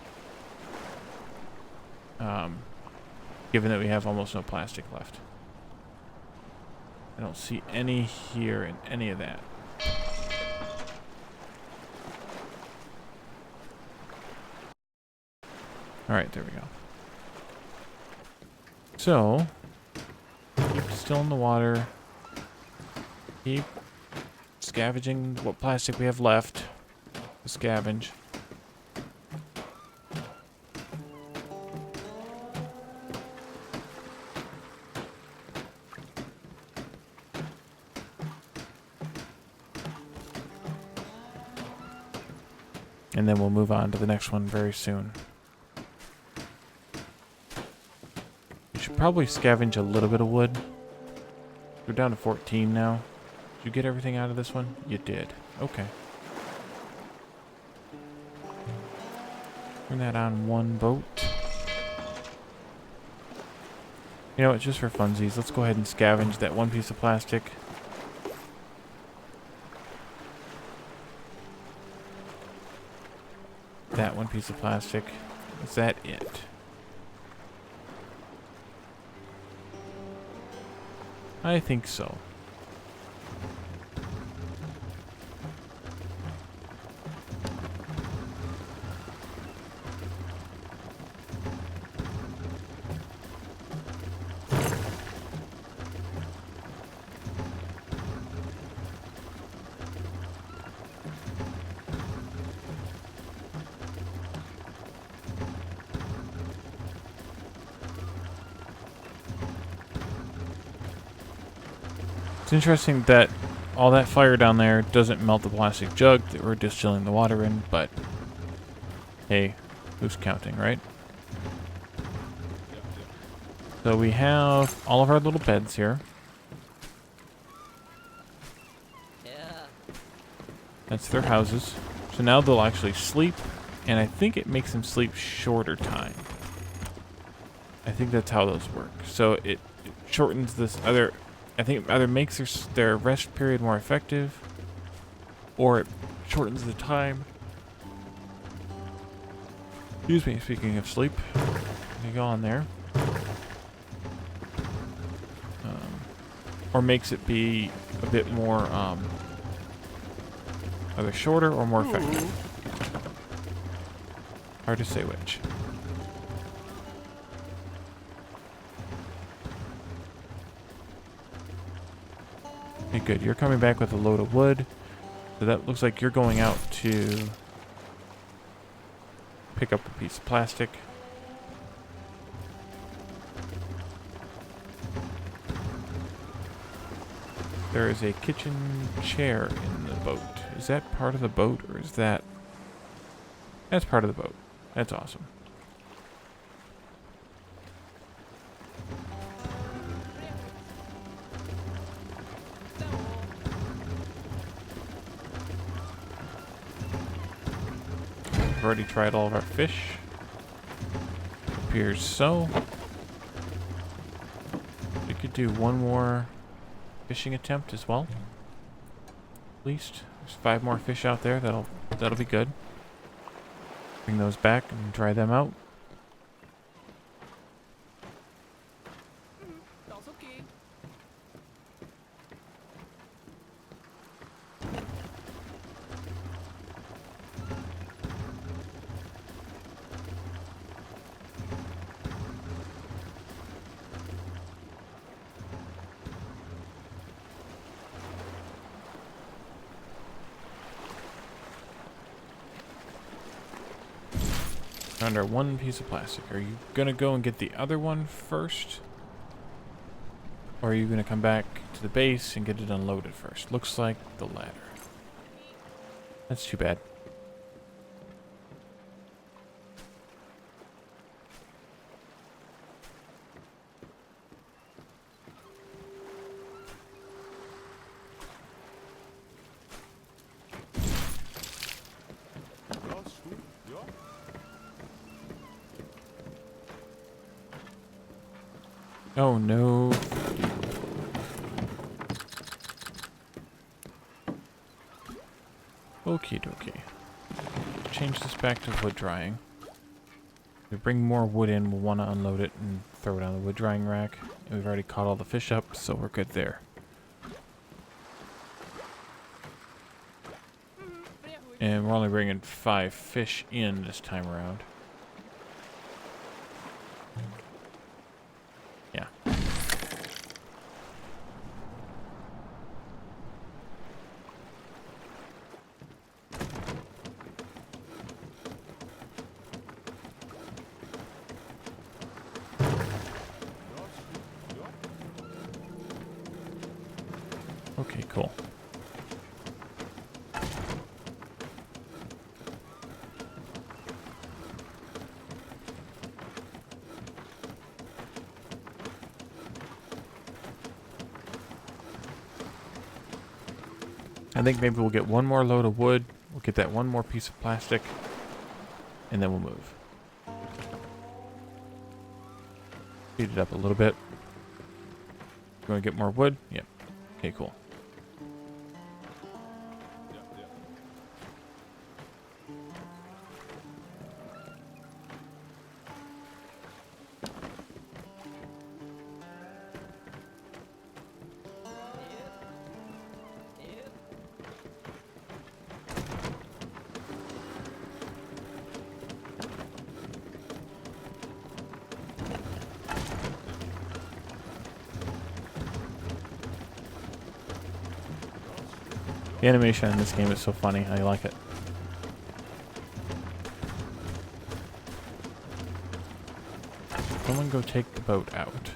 Given that we have almost no plastic left. I don't see any here in any of that. Alright, there we go. So, keep still in the water. Keep scavenging what plastic we have left to scavenge. And then we'll move on to the next one very soon. We should probably scavenge a little bit of wood. We're down to 14 now. Did you get everything out of this one? You did. Okay. Turn that on one boat. You know what, just for funsies, let's go ahead and scavenge that one piece of plastic. That one piece of plastic. Is that it? I think so. It's interesting that all that fire down there doesn't melt the plastic jug that we're distilling the water in, but hey, who's counting, right? So we have all of our little beds here. Yeah. That's their houses. So now they'll actually sleep, and I think it makes them sleep shorter time. I think that's how those work. So it shortens this other... I think it either makes their rest period more effective, or it shortens the time. Excuse me, speaking of sleep. Let me go on there. Or makes it be a bit more, either shorter or more effective. Hard to say which. Okay, good. You're coming back with a load of wood. So that looks like you're going out to pick up a piece of plastic. There is a kitchen chair in the boat. Is that part of the boat, or is that... That's part of the boat. That's awesome. We've already tried all of our fish. Appears so. We could do one more fishing attempt as well. At least there's 5 more fish out there. That'll be good. Bring those back and dry them out. That's okay. Found our one piece of plastic. Are you gonna go and get the other one first? Or are you gonna come back to the base and get it unloaded first? Looks like the latter. That's too bad. Ja, ist gut. Ja. Oh no. Okie dokie. Change this back to wood drying. If we bring more wood in, we'll want to unload it and throw it on the wood drying rack. And we've already caught all the fish up, so we're good there. And we're only bringing 5 fish in this time around. Yeah. Okay, cool. I think maybe we'll get one more load of wood, we'll get that one more piece of plastic, and then we'll move. Speed it up a little bit. You want to get more wood? Yep. Okay, cool. Ja, ja. Yep. The animation in this game is so funny. I like it. Someone go take the boat out.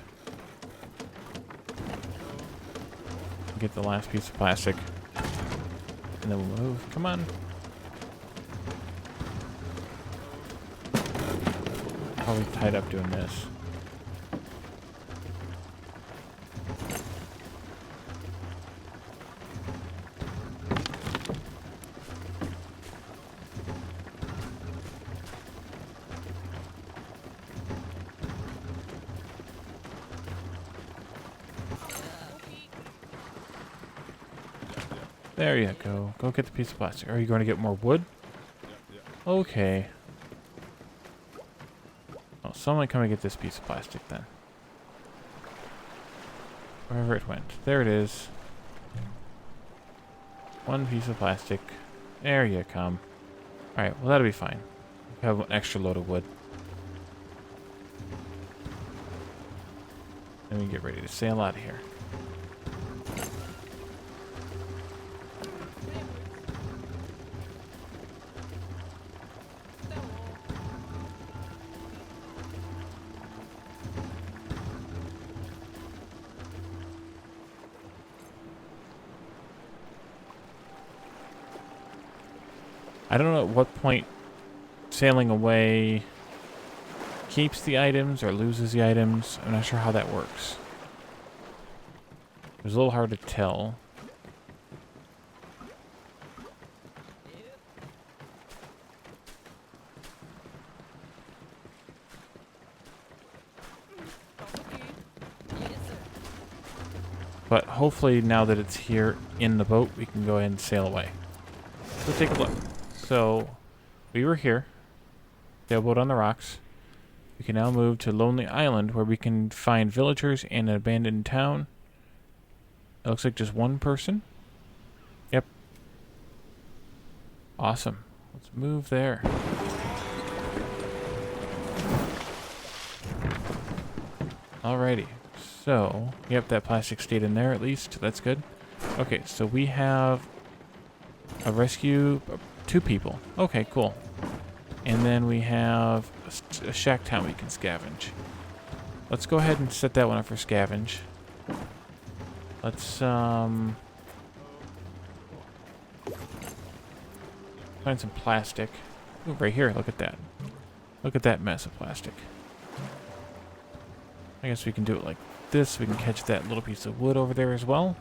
Get the last piece of plastic. And then we'll move. Come on. Probably tied up doing this. There you go. Go get the piece of plastic. Are you going to get more wood? Ja, ja. Okay. Oh, someone come and get this piece of plastic then. Wherever it went. There it is. One piece of plastic. There you come. Alright, well that'll be fine. We have an extra load of wood. Then we get ready to sail out of here. I don't know at what point sailing away keeps the items or loses the items. I'm not sure how that works. It was a little hard to tell. But hopefully now that it's here in the boat, we can go ahead and sail away. So take a look. So we were here. Sailboat on the rocks. We can now move to Lonely Island where we can find villagers and an abandoned town. It looks like just one person. Yep. Awesome. Let's move there. Alrighty. So, yep, that plastic stayed in there at least. That's good. Okay, so we have a rescue, 2 people. Okay, cool. And then we have a shack town we can scavenge. Let's go ahead and set that one up for scavenge. Let's, find some plastic. Ooh, right here, look at that. Look at that mess of plastic. I guess we can do it like this. We can catch that little piece of wood over there as well.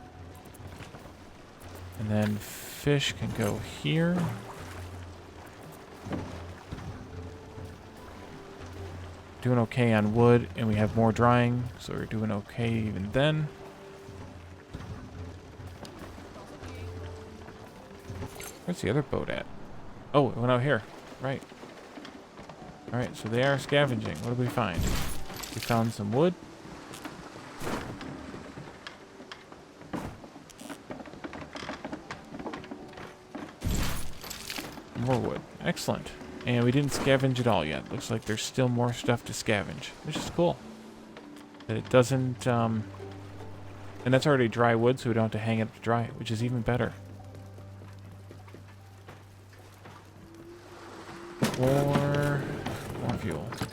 And then fish can go here. Doing okay on wood, and we have more drying, so we're doing okay even then. Where's the other boat at? Oh, it went out here. Right. Alright, so they are scavenging. What did we find? We found some wood. More wood. Excellent. And we didn't scavenge at all yet. Looks like there's still more stuff to scavenge, which is cool. That it doesn't, and that's already dry wood, so we don't have to hang it up to dry, which is even better. More fuel. Okay.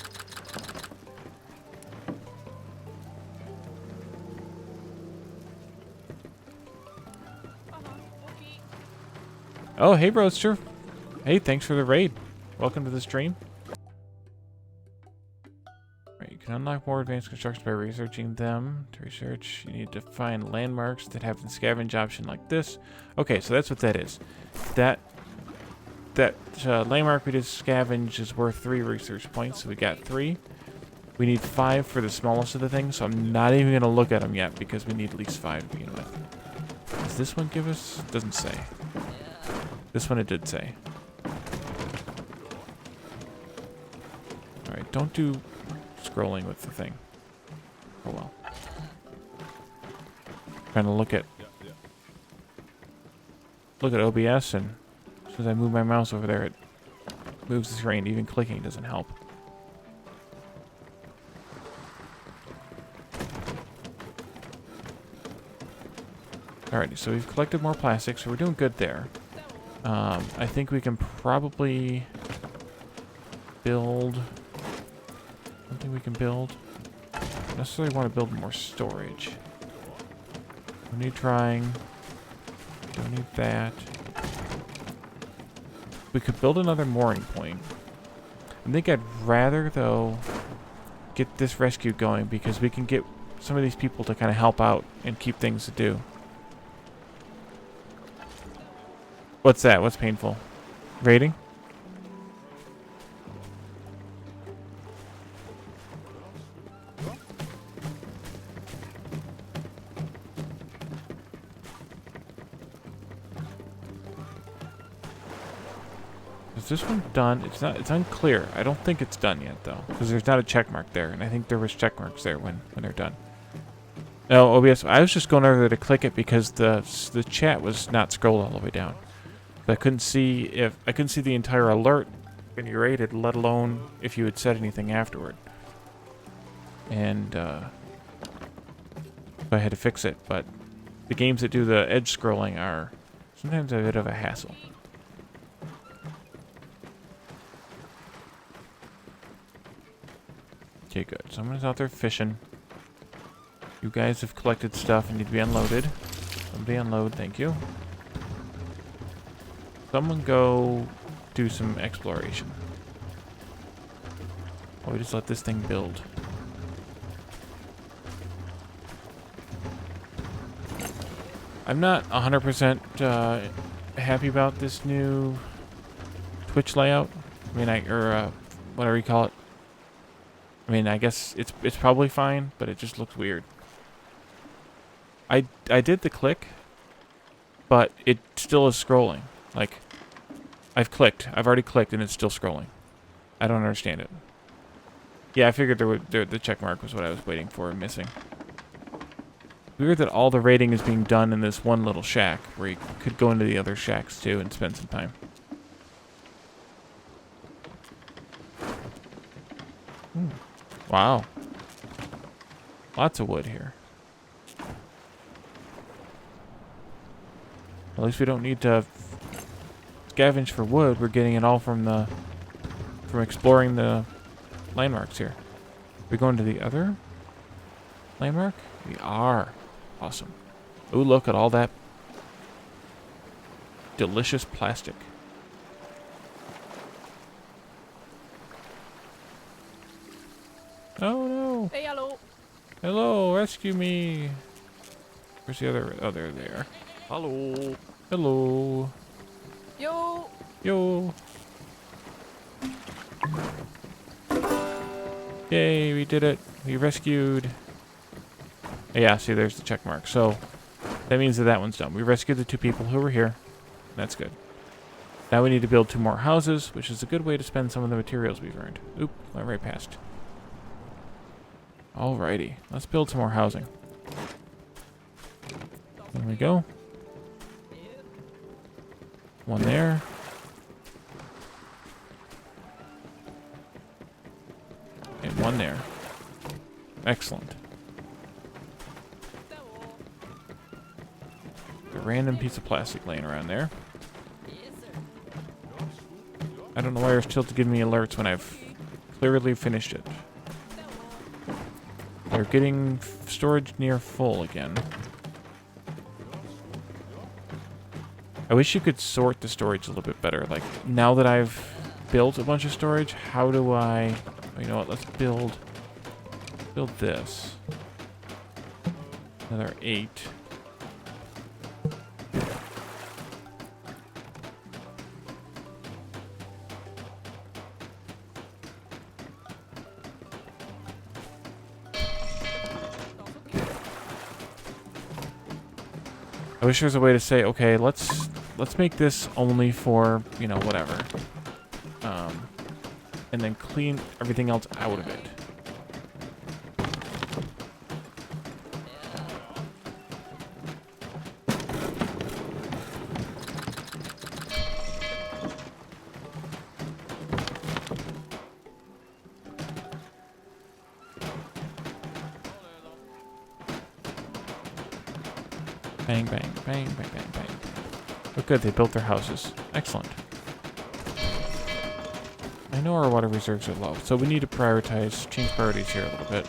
Oh, hey, Roadster. Hey, thanks for the raid. Welcome to the stream. Right, you can unlock more advanced constructions by researching them. To research, you need to find landmarks that have the scavenge option like this. Okay, so that's what that is. That landmark we just scavenged is worth 3 research points, so we got 3. We need 5 for the smallest of the things, so I'm not even going to look at them yet because we need at least 5 to begin with. Does this one give us? Doesn't say. This one it did say. Alright, don't do scrolling with the thing. Oh well. Trying to look at OBS, and as soon as I move my mouse over there, it moves the screen. Even clicking doesn't help. Alrighty, so we've collected more plastic, so we're doing good there. I think we can probably build... I think we can build... I don't necessarily want to build more storage. Don't need drying. Don't need that. We could build another mooring point. I think I'd rather, though, get this rescue going because we can get some of these people to kind of help out and keep things to do. What's that? What's painful? Rating? Is this one done? It's not. It's unclear. I don't think it's done yet, though, because there's not a check mark there, and I think there was check marks there when they're done. No, OBS. I was just going over there to click it because the chat was not scrolled all the way down. But I couldn't see the entire alert when you rated, let alone if you had said anything afterward. And I had to fix it. But the games that do the edge scrolling are sometimes a bit of a hassle. Okay, good. Someone's out there fishing. You guys have collected stuff and need to be unloaded. Somebody unload, thank you. Someone go do some exploration. Oh, we just let this thing build. I'm not 100% happy about this new Twitch layout. I mean, whatever you call it. I mean, I guess it's probably fine, but it just looks weird. I did the click, but it still is scrolling. Like, I've already clicked, and it's still scrolling. I don't understand it. Yeah, I figured the check mark was what I was waiting for and missing. Weird that all the raiding is being done in this one little shack, where you could go into the other shacks too and spend some time. Wow. Lots of wood here. At least we don't need to scavenge for wood. We're getting it all from exploring the landmarks here. We're going to the other landmark? We are. Awesome. Ooh, look at all that delicious plastic. Oh no! Hey, hello. Hello, rescue me! Where's the other? Oh, they're there. Hallo. Hello. Yo. Yo. Yay, we did it. We rescued. Yeah, see, there's the check mark. So that means that one's done. We rescued the 2 people who were here. That's good. Now we need to build 2 more houses, which is a good way to spend some of the materials we've earned. Oop, went right past. Alrighty, let's build some more housing. There we go. One there. And one there. Excellent. A random piece of plastic laying around there. I don't know why you're still giving me alerts when I've clearly finished it. They're getting storage near full again. I wish you could sort the storage a little bit better. Like, now that I've built a bunch of storage, how do I... Oh, you know what, let's build this. Another 8. I wish there was a way to say, okay, let's make this only for, you know, whatever. And then clean everything else out of it. Bang, bang, bang, bang, bang, bang. Oh, good, they built their houses. Excellent. I know our water reserves are low, so we need to change priorities here a little bit.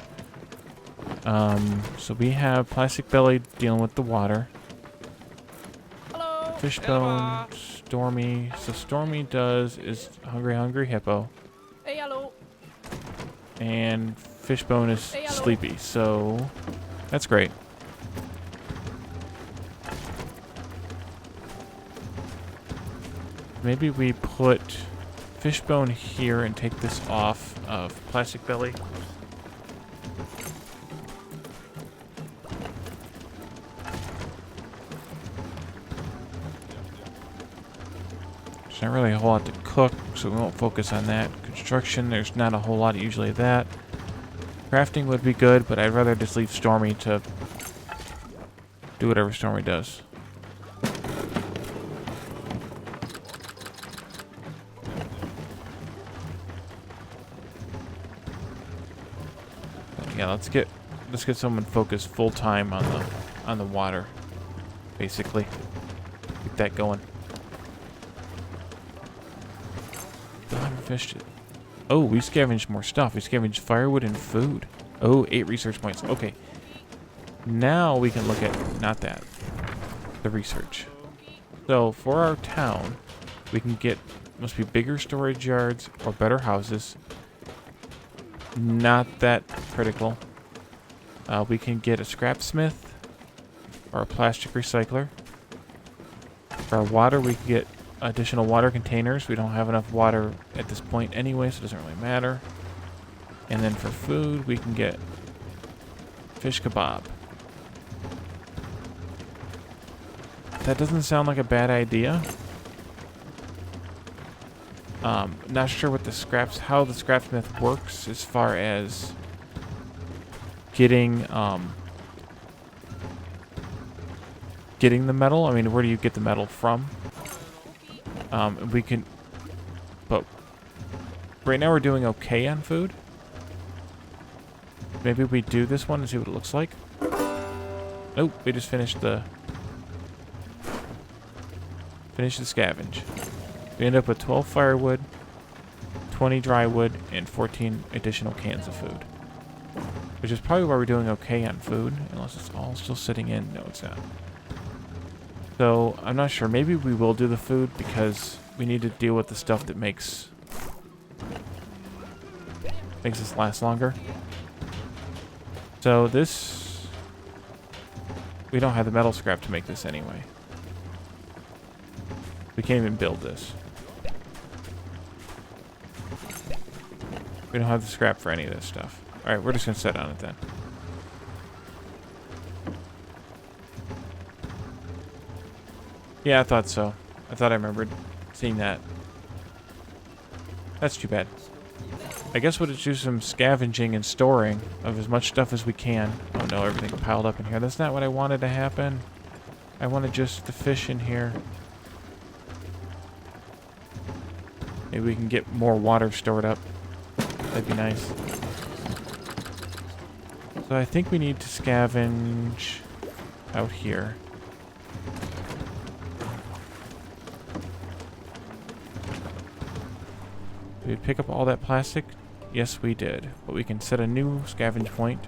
So we have Plastic Belly dealing with the water. Hello. Fishbone, Stormy. So Stormy is Hungry Hippo. Hey, hello. And Fishbone is Hey, hello. sleepy, so that's great. Maybe we put Fishbone here and take this off of Plastic Belly. There's not really a whole lot to cook, so we won't focus on that. Construction, there's not a whole lot usually of that. Crafting would be good, but I'd rather just leave Stormy to do whatever Stormy does. Yeah, let's get someone focused full time on the water, basically. Keep that going. Still haven't fished it. Oh, we scavenged more stuff. We scavenged firewood and food. Oh, 8 research points. Okay. Now we can look at the research. So for our town, we can get Must be bigger storage yards or better houses. Not that critical. We can get a scrap smith or a plastic recycler. For our water, we can get additional water containers. We don't have enough water at this point anyway, so it doesn't really matter. And then for food, we can get fish kebab. That doesn't sound like a bad idea. Not sure what how the scrapsmith works as far as getting the metal. I mean, where do you get the metal from? We can, but right now we're doing okay on food. Maybe we do this one and see what it looks like. Nope, we just finished the scavenge. We end up with 12 firewood, 20 dry wood, and 14 additional cans of food. Which is probably why we're doing okay on food, unless it's all still sitting in. No, it's not. So, I'm not sure. Maybe we will do the food because we need to deal with the stuff that makes us last longer. So this, we don't have the metal scrap to make this anyway. We can't even build this. We don't have the scrap for any of this stuff. Alright, we're just going to sit on it then. Yeah, I thought so. I thought I remembered seeing that. That's too bad. I guess we'll just do some scavenging and storing of as much stuff as we can. Oh no, everything piled up in here. That's not what I wanted to happen. I wanted just the fish in here. Maybe we can get more water stored up. That'd be nice. So I think we need to scavenge out here. Did we pick up all that plastic? Yes, we did. But we can set a new scavenge point.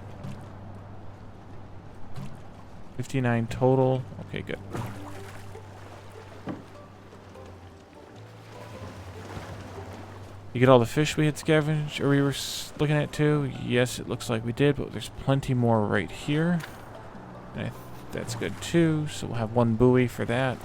59 total. Okay, good. You get all the fish we had scavenged, or we were looking at too? Yes, it looks like we did, but there's plenty more right here. And that's good too, so we'll have one buoy for that.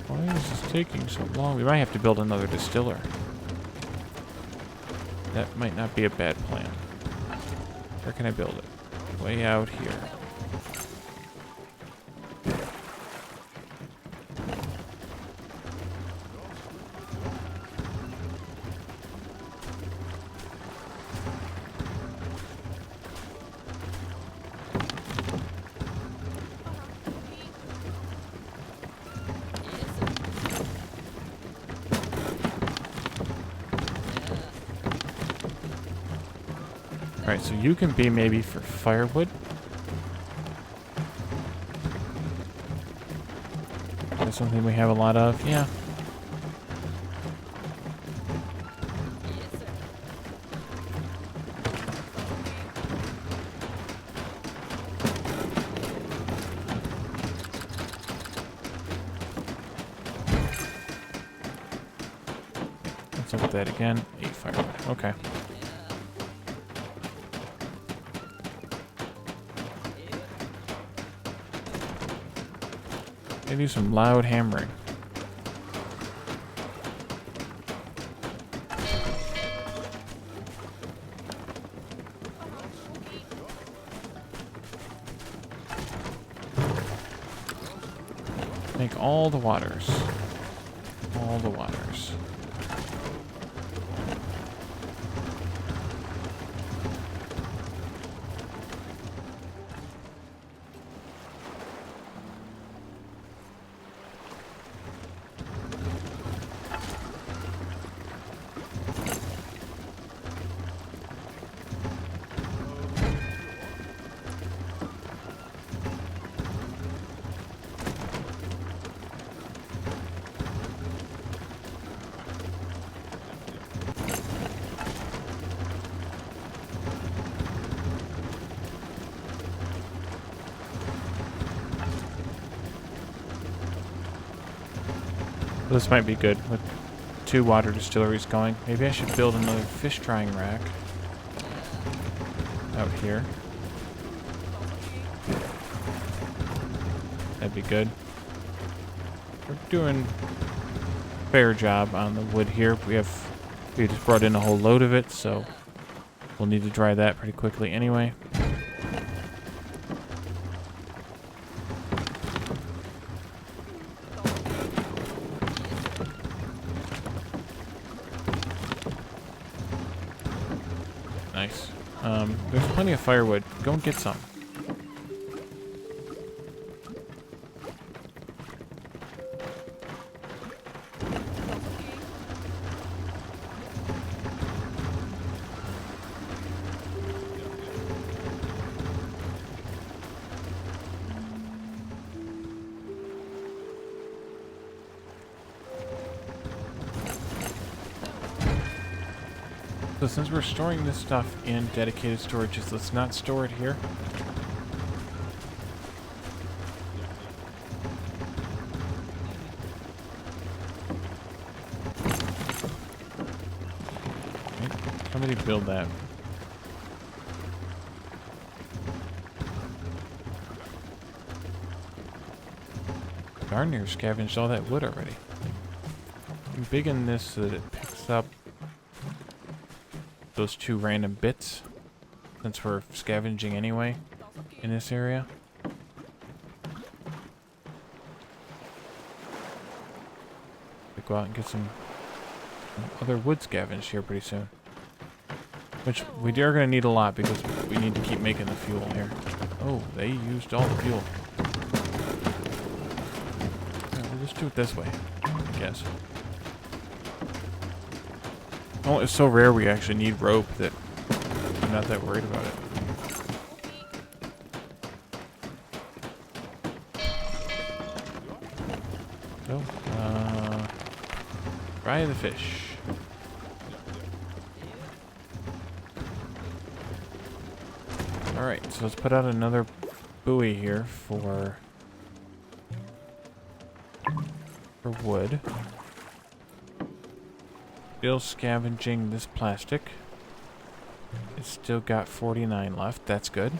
Why is this taking so long? We might have to build another distiller. That might not be a bad plan. Where can I build it? Way out here. Alright, so you can be maybe for firewood. That's something we have a lot of, yeah. Let's look at that again. 8 firewood, okay. They do some loud hammering. Make all the waters. All the waters. This might be good with 2 water distilleries going. Maybe I should build another fish drying rack out here. That'd be good. We're doing a fair job on the wood here. We just brought in a whole load of it, so we'll need to dry that pretty quickly anyway. Nice. There's plenty of firewood. Go and get some. So since we're storing this stuff in dedicated storages, let's not store it here. Okay, somebody build that. Darn near scavenged all that wood already. I'm big in this so that it picks up those 2 random bits, since we're scavenging anyway in this area. We go out and get some other wood scavenged here pretty soon. Which we are going to need a lot because we need to keep making the fuel here. Oh, they used all the fuel. Yeah, we'll just do it this way, I guess. Oh, it's so rare we actually need rope that I'm not that worried about it. So, fry the fish. Alright, so let's put out another buoy here for wood. Still scavenging this plastic. It's still got 49 left. That's good.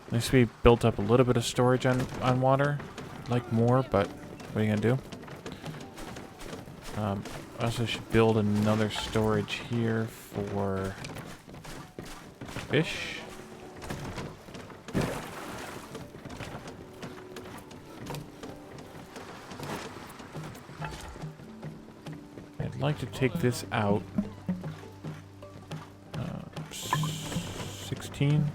At least we built up a little bit of storage on water. Like more, but what are you gonna do? I also should build another storage here for fish. I'd like to take this out. 16.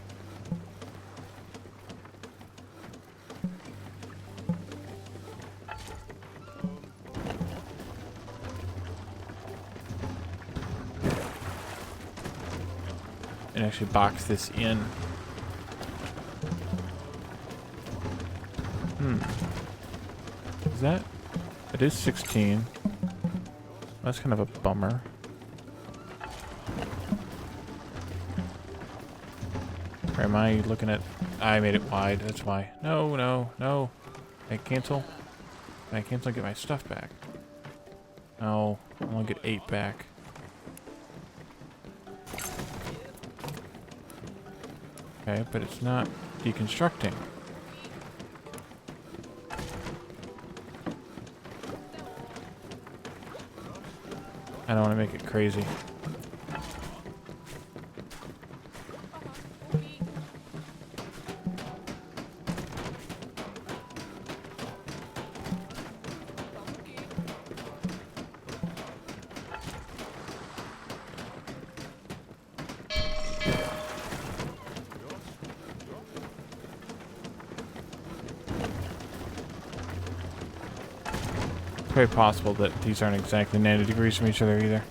And actually box this in. Is that? It is 16. That's kind of a bummer. Or am I looking at... I made it wide, that's why. No, no, no. Can I cancel? Can I cancel and get my stuff back? No, I want to get 8 back. Okay, but it's not deconstructing. I don't want to make it crazy. Very possible that these aren't exactly 90 degrees from each other either.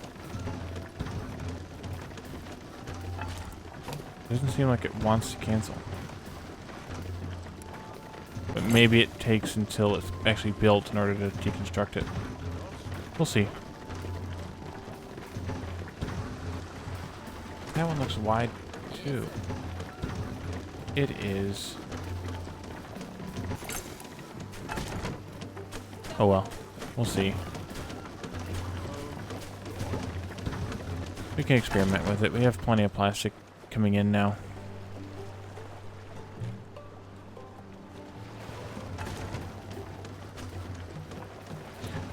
Doesn't seem like it wants to cancel. But maybe it takes until it's actually built in order to deconstruct it. We'll see. That one looks wide, too. It is. Oh well. We'll see. We can experiment with it. We have plenty of plastic coming in now.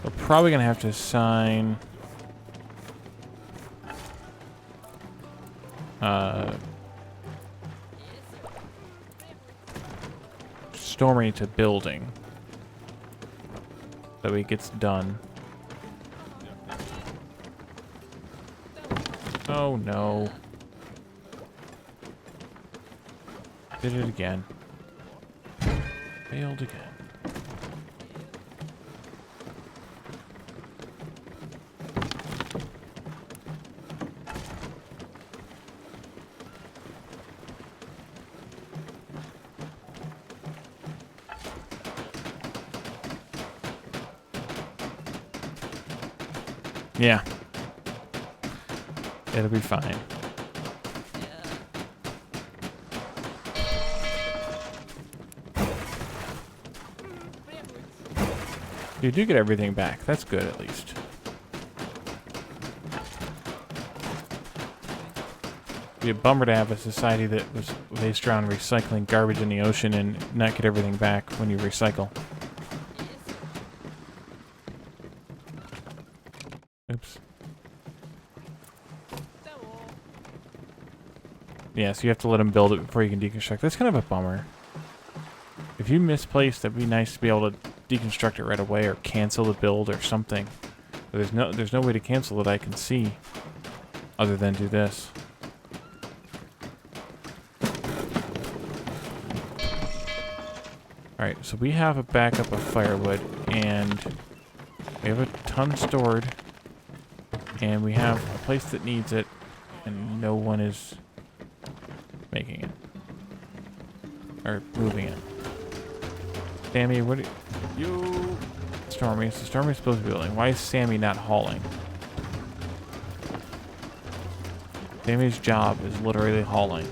We're probably going to have to assign... Stormy to building. That way it gets done. Oh no. Did it again. Failed again. Yeah. It'll be fine. You do get everything back. That's good, at least. It'd be a bummer to have a society that was based around recycling garbage in the ocean and not get everything back when you recycle. Oops. Yeah, so you have to let them build it before you can deconstruct. That's kind of a bummer. If you misplace, that'd be nice to be able to deconstruct it right away or cancel the build or something. But there's no way to cancel it I can see other than do this. Alright, so we have a backup of firewood and we have a ton stored and we have a place that needs it and no one is making it. Or moving it. Sammy, what are you... Stormy. So Stormy's supposed to be building. Why is Sammy not hauling? Sammy's job is literally hauling.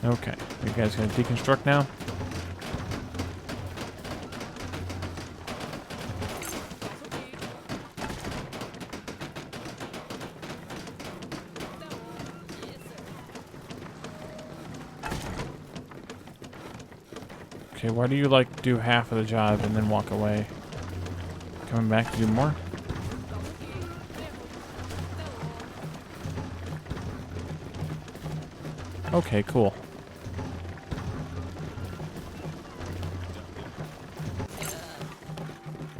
Okay, you guys gonna deconstruct now? Okay, why do you like do half of the job and then walk away? Coming back to do more? Okay, cool.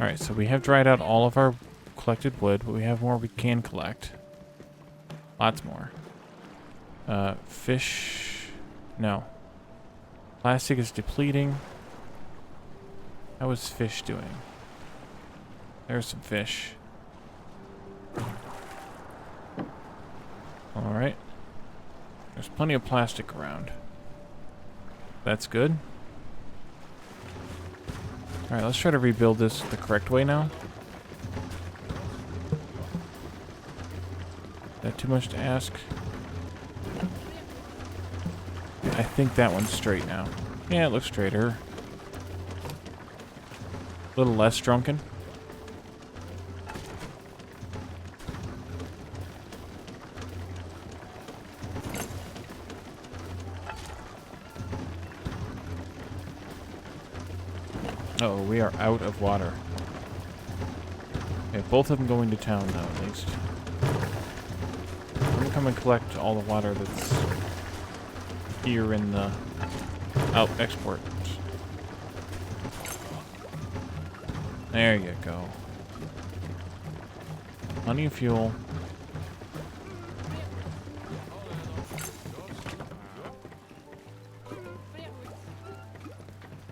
Alright, so we have dried out all of our collected wood, but we have more we can collect. Lots more. Fish... No. Plastic is depleting. How is fish doing? There's some fish. Alright. There's plenty of plastic around. That's good. Alright, let's try to rebuild this the correct way now. Is that too much to ask? I think that one's straight now. Yeah, it looks straighter. A little less drunken. Uh-oh, we are out of water. Okay, both of them going to town now, at least. I'm gonna come and collect all the water that's here in the... Oh, export. There you go. Plenty of fuel.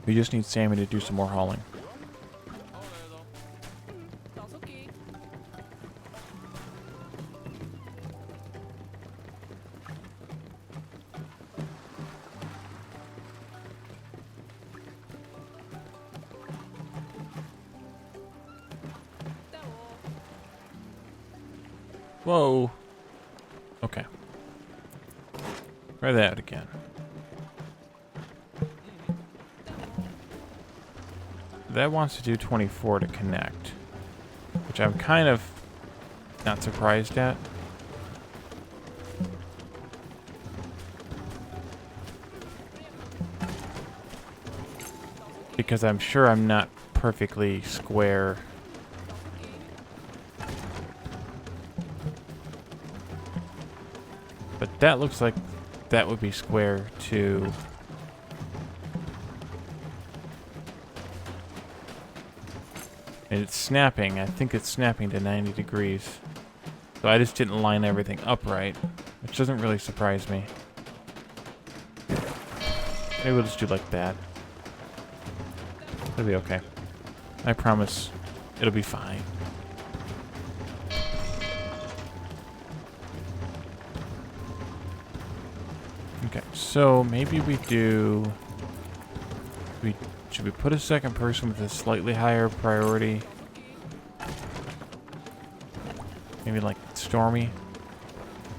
We just need Sammy to do some more hauling. Dat is oké. Whoa. Okay. Try that again. That wants to do 24 to connect, which I'm kind of not surprised at. Because I'm sure I'm not perfectly square. But that looks like that would be square too. And it's snapping. I think it's snapping to 90 degrees. So I just didn't line everything up right, which doesn't really surprise me. Maybe we'll just do like that. It'll be okay. I promise it'll be fine. Okay, so maybe we do... Should we put a second person with a slightly higher priority? Maybe like Stormy.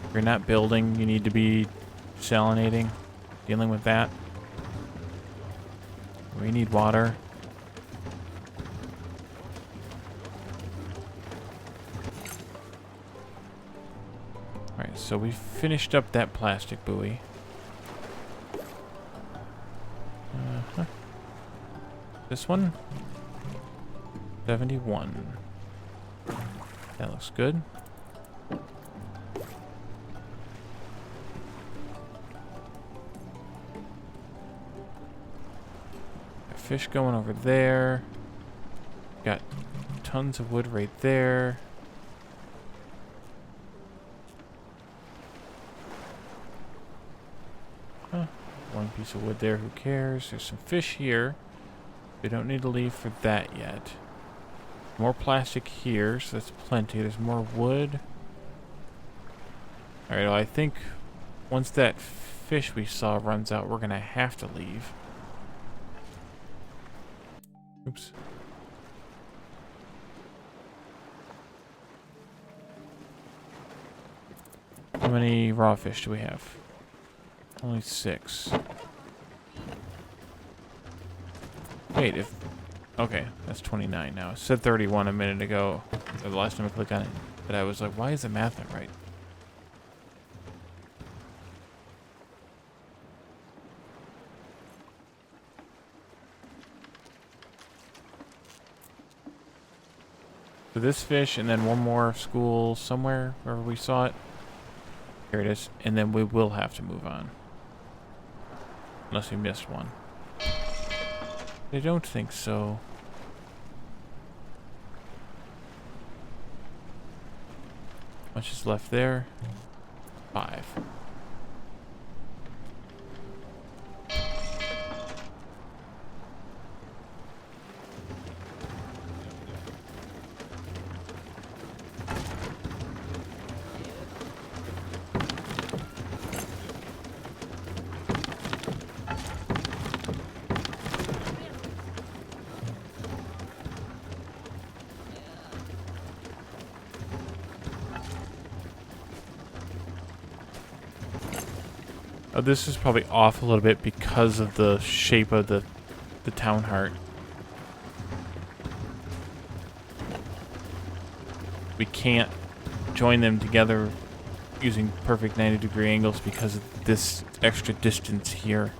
If you're not building, you need to be salinating, dealing with that. We need water. Alright, so we finished up that plastic buoy. This one? 71. That looks good. Got fish going over there. Got tons of wood right there. Huh. One piece of wood there, who cares? There's some fish here. We don't need to leave for that yet. More plastic here, so that's plenty. There's more wood. Alright, well, I think once that fish we saw runs out, we're gonna have to leave. Oops. How many raw fish do we have? Only 6. Wait, if... Okay, that's 29 now. It said 31 a minute ago, or the last time I clicked on it. But I was like, why is the math not right? So this fish, and then one more school somewhere, wherever we saw it. Here it is. And then we will have to move on. Unless we missed one. I don't think so. How much is left there? 5. Oh, this is probably off a little bit because of the shape of the town heart. We can't join them together using perfect 90-degree angles because of this extra distance here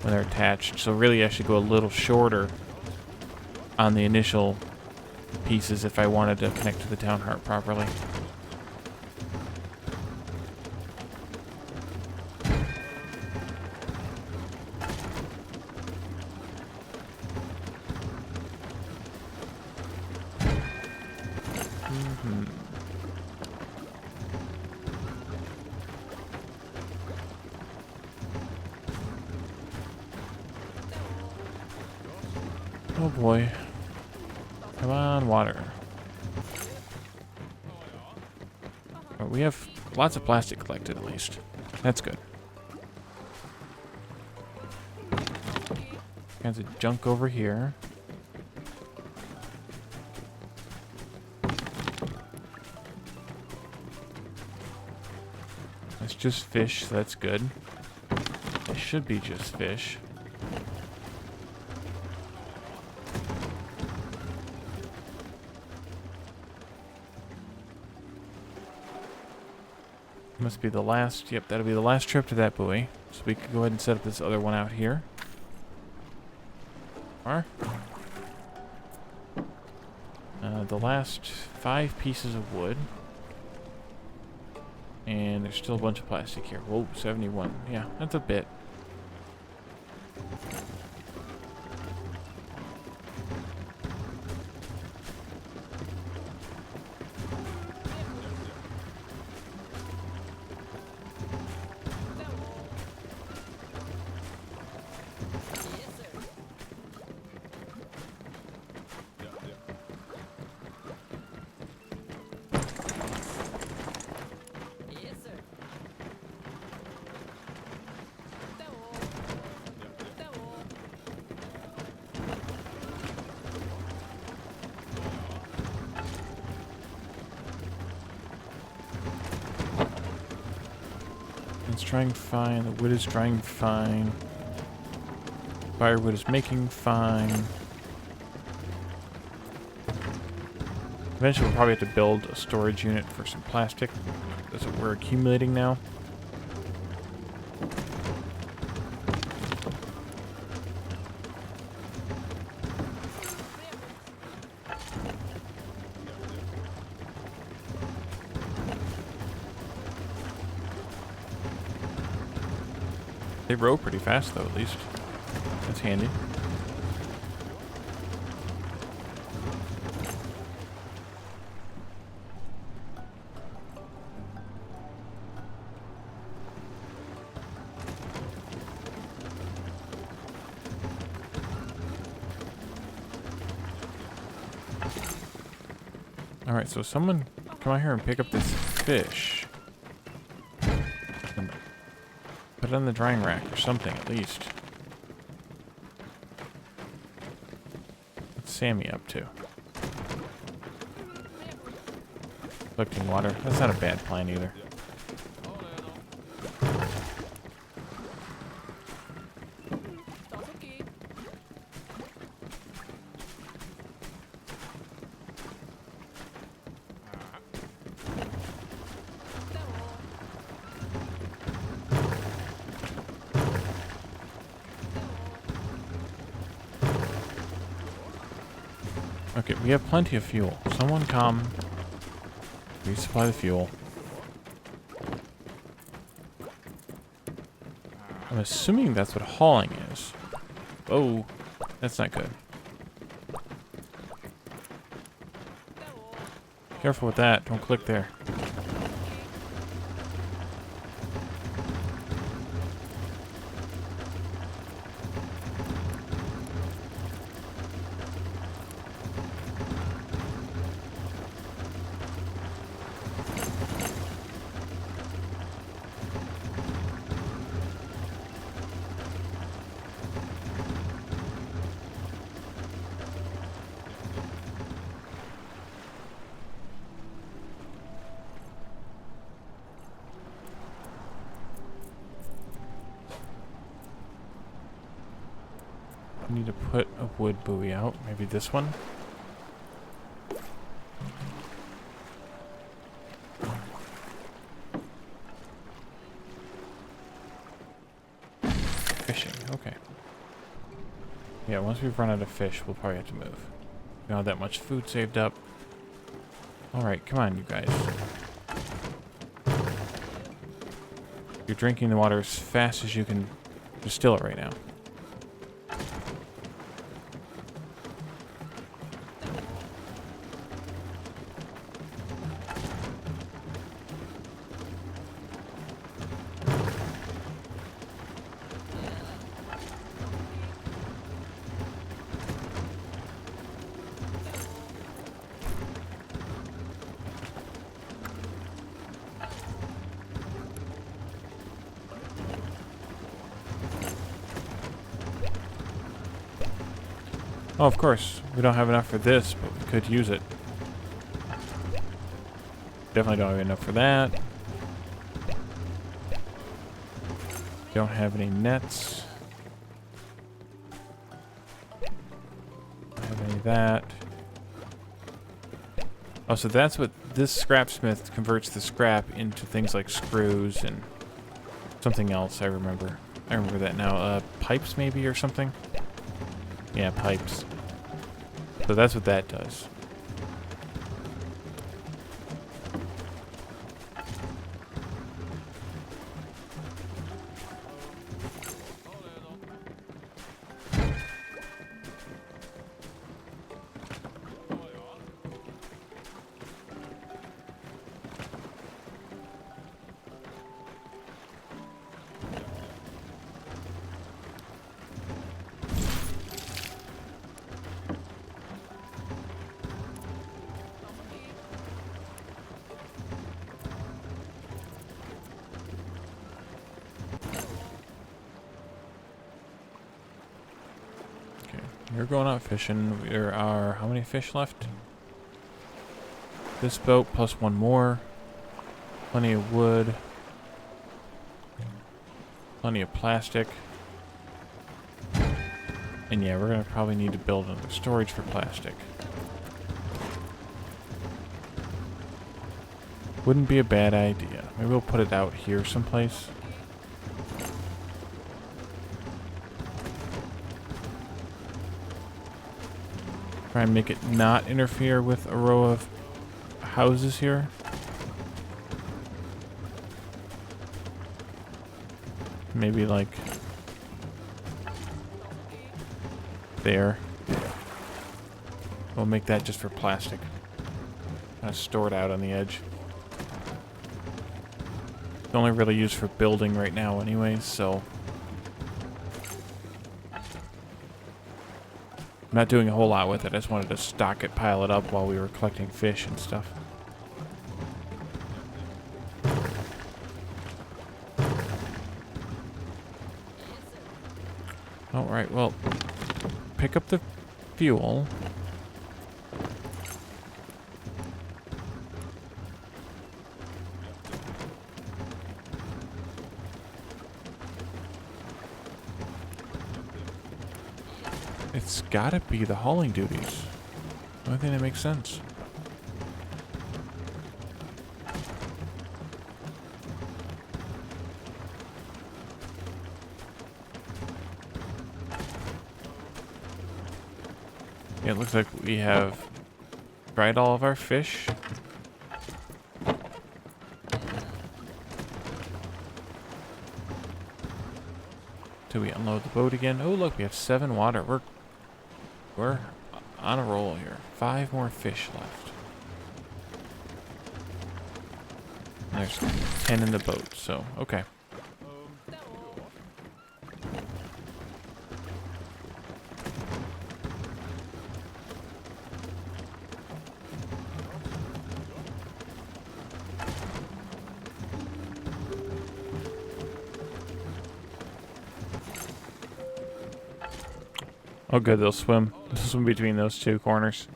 when they're attached. So really I should go a little shorter on the initial pieces if I wanted to connect to the town heart properly. Hmm. Oh boy. Come on, water. Well, we have lots of plastic collected at least. That's good. Kinds of junk over here. It's just fish, so that's good. It should be just fish. Must be the last, yep, that'll be the last trip to that buoy. So we could go ahead and set up this other one out here. The last 5 pieces of wood. And there's still a bunch of plastic here. Whoa, 71. Yeah, that's a bit. It's drying fine. The wood is drying fine. Firewood is making fine. Eventually we'll probably have to build a storage unit for some plastic. That's what we're accumulating now. They row pretty fast though, at least. That's handy. Alright, so someone come out here and pick up this fish. And put it on the drying rack or something, at least. What's Sammy up to? Collecting water. That's not a bad plan either. Okay, we have plenty of fuel. Someone come. Resupply the fuel. I'm assuming that's what hauling is. Oh, that's not good. Careful with that. Don't click there. I need to put a wood buoy out. Maybe this one? Fishing, okay. Yeah, once we've run out of fish, we'll probably have to move. We don't have that much food saved up. Alright, come on, you guys. You're drinking the water as fast as you can distill it right now. Oh, of course. We don't have enough for this, but we could use it. Definitely don't have enough for that. Don't have any nets. Don't have any of that. Oh, so that's what this scrapsmith converts the scrap into things like screws and something else. I remember that now. Pipes maybe or something? Yeah, pipes. So that's what that does. You're going out fishing. There are how many fish left? This boat plus one more. Plenty of wood. Plenty of plastic. And yeah, we're gonna probably need to build another storage for plastic. Wouldn't be a bad idea. Maybe we'll put it out here someplace. Try and make it not interfere with a row of houses here. Maybe like there. We'll make that just for plastic. Kind of store it out on the edge. It's only really used for building right now anyways, so I'm not doing a whole lot with it. I just wanted to stock it, pile it up while we were collecting fish and stuff. Alright, well, pick up the fuel. It's gotta be the hauling duties. The only thing that makes sense. Yeah, it looks like we have dried all of our fish. Till we unload the boat again. Oh, look, we have 7 water. We're on a roll here. 5 more fish left. And there's 10 in the boat, so okay. Oh good, they'll swim. They'll swim between those 2 corners.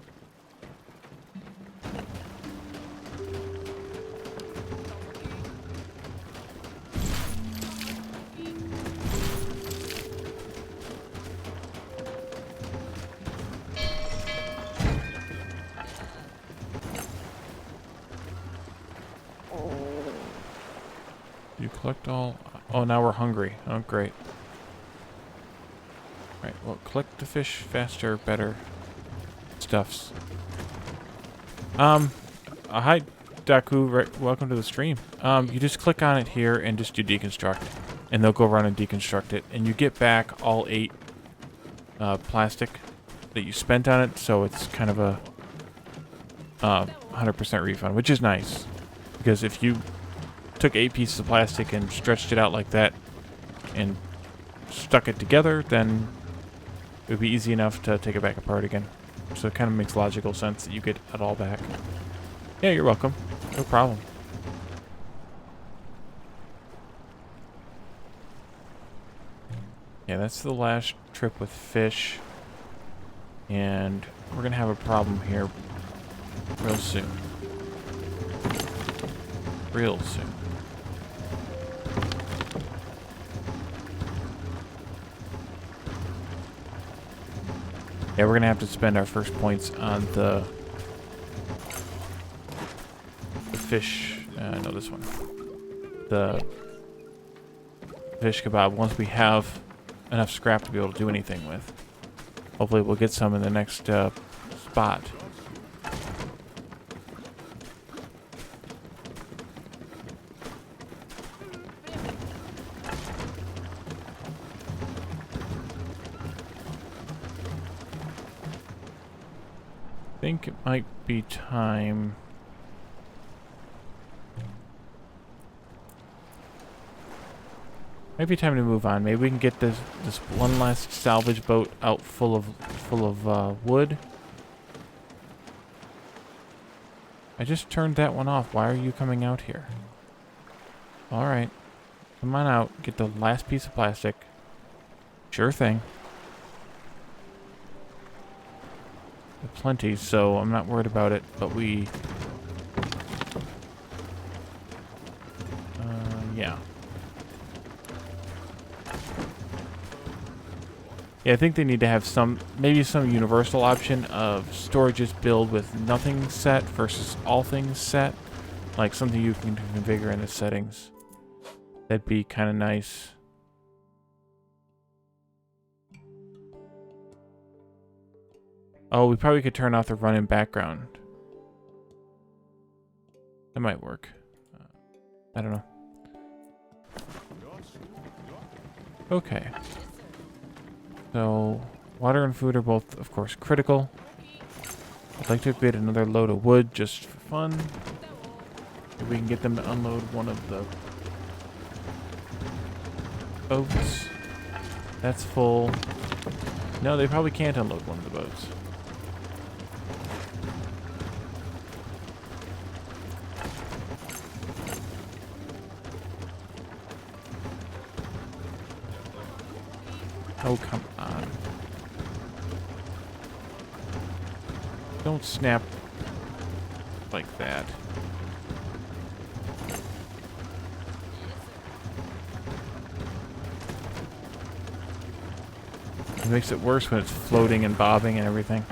You collect all... Oh, now we're hungry. Oh, great. Right, well, collect the fish faster, better stuffs. Hi, Daku. Welcome to the stream. You just click on it here and just do deconstruct, and they'll go run and deconstruct it, and you get back all 8 plastic that you spent on it, so it's kind of a 100% refund, which is nice, because if you took 8 pieces of plastic and stretched it out like that and stuck it together, then it would be easy enough to take it back apart again. So it kind of makes logical sense that you get it all back. Yeah, you're welcome. No problem. Yeah, that's the last trip with fish. And we're gonna have a problem here real soon. Real soon. Yeah, we're gonna have to spend our first points on the fish. No, this one. The fish kebab. Once we have enough scrap to be able to do anything with. Hopefully, we'll get some in the next spot. I think it might be time. Might be time to move on. Maybe we can get this one last salvage boat out full of wood. I just turned that one off. Why are you coming out here? All right, come on out. Get the last piece of plastic. Sure thing. Plenty, so I'm not worried about it, but we... yeah. Yeah, I think they need to have maybe some universal option of storages build with nothing set versus all things set. Like something you can configure in the settings. That'd be kind of nice. Oh, we probably could turn off the run in background. That might work. I don't know. Okay. So, water and food are both, of course, critical. I'd like to upgrade another load of wood just for fun. If we can get them to unload one of the boats. That's full. No, they probably can't unload one of the boats. Oh, come on. Don't snap like that. It makes it worse when it's floating and bobbing and everything.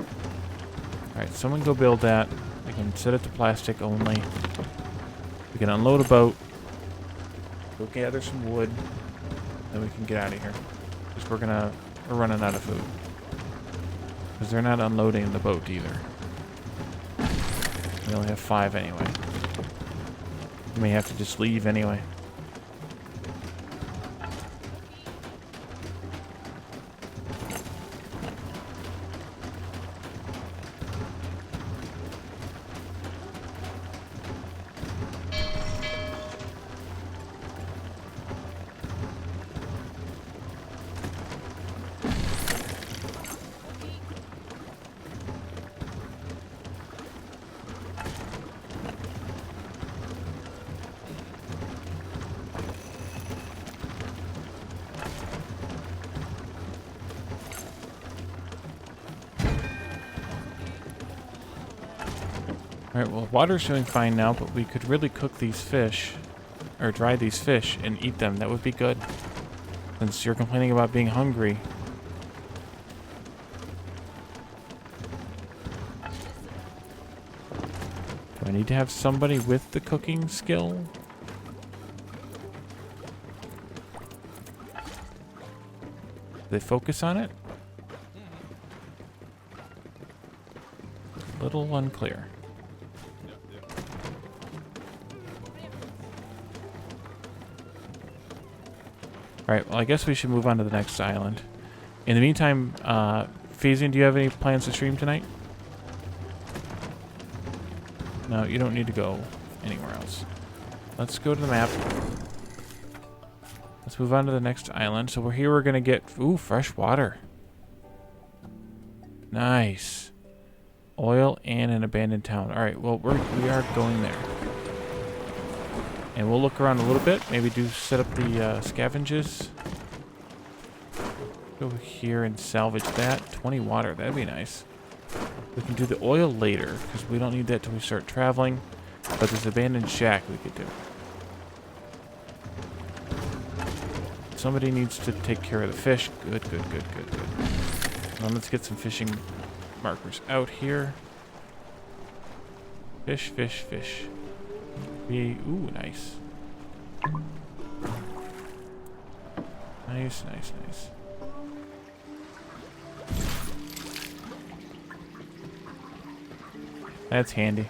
Alright, someone go build that. We can set it to plastic only. We can unload a boat. Go gather some wood. Then we can get out of here. Because we're running out of food. Because they're not unloading the boat either. We only have 5 anyway. We may have to just leave anyway. Alright, well, water's doing fine now, but we could really cook these fish, or dry these fish and eat them. That would be good. Since you're complaining about being hungry. Do I need to have somebody with the cooking skill? Do they focus on it? A little unclear. Alright, well, I guess we should move on to the next island. In the meantime, Phasian, do you have any plans to stream tonight? No, you don't need to go anywhere else. Let's go to the map. Let's move on to the next island. So we're here, we're going to get... Ooh, fresh water. Nice. Oil and an abandoned town. Alright, well, we are going there. And we'll look around a little bit. Maybe set up the scavenges. Go here and salvage that. 20 water. That'd be nice. We can do the oil later, because we don't need that till we start traveling. But this abandoned shack we could do. Somebody needs to take care of the fish. Good, good, good, good, good. Now let's get some fishing markers out here. Fish, fish, fish. Ooh, nice. Nice, nice, nice. That's handy.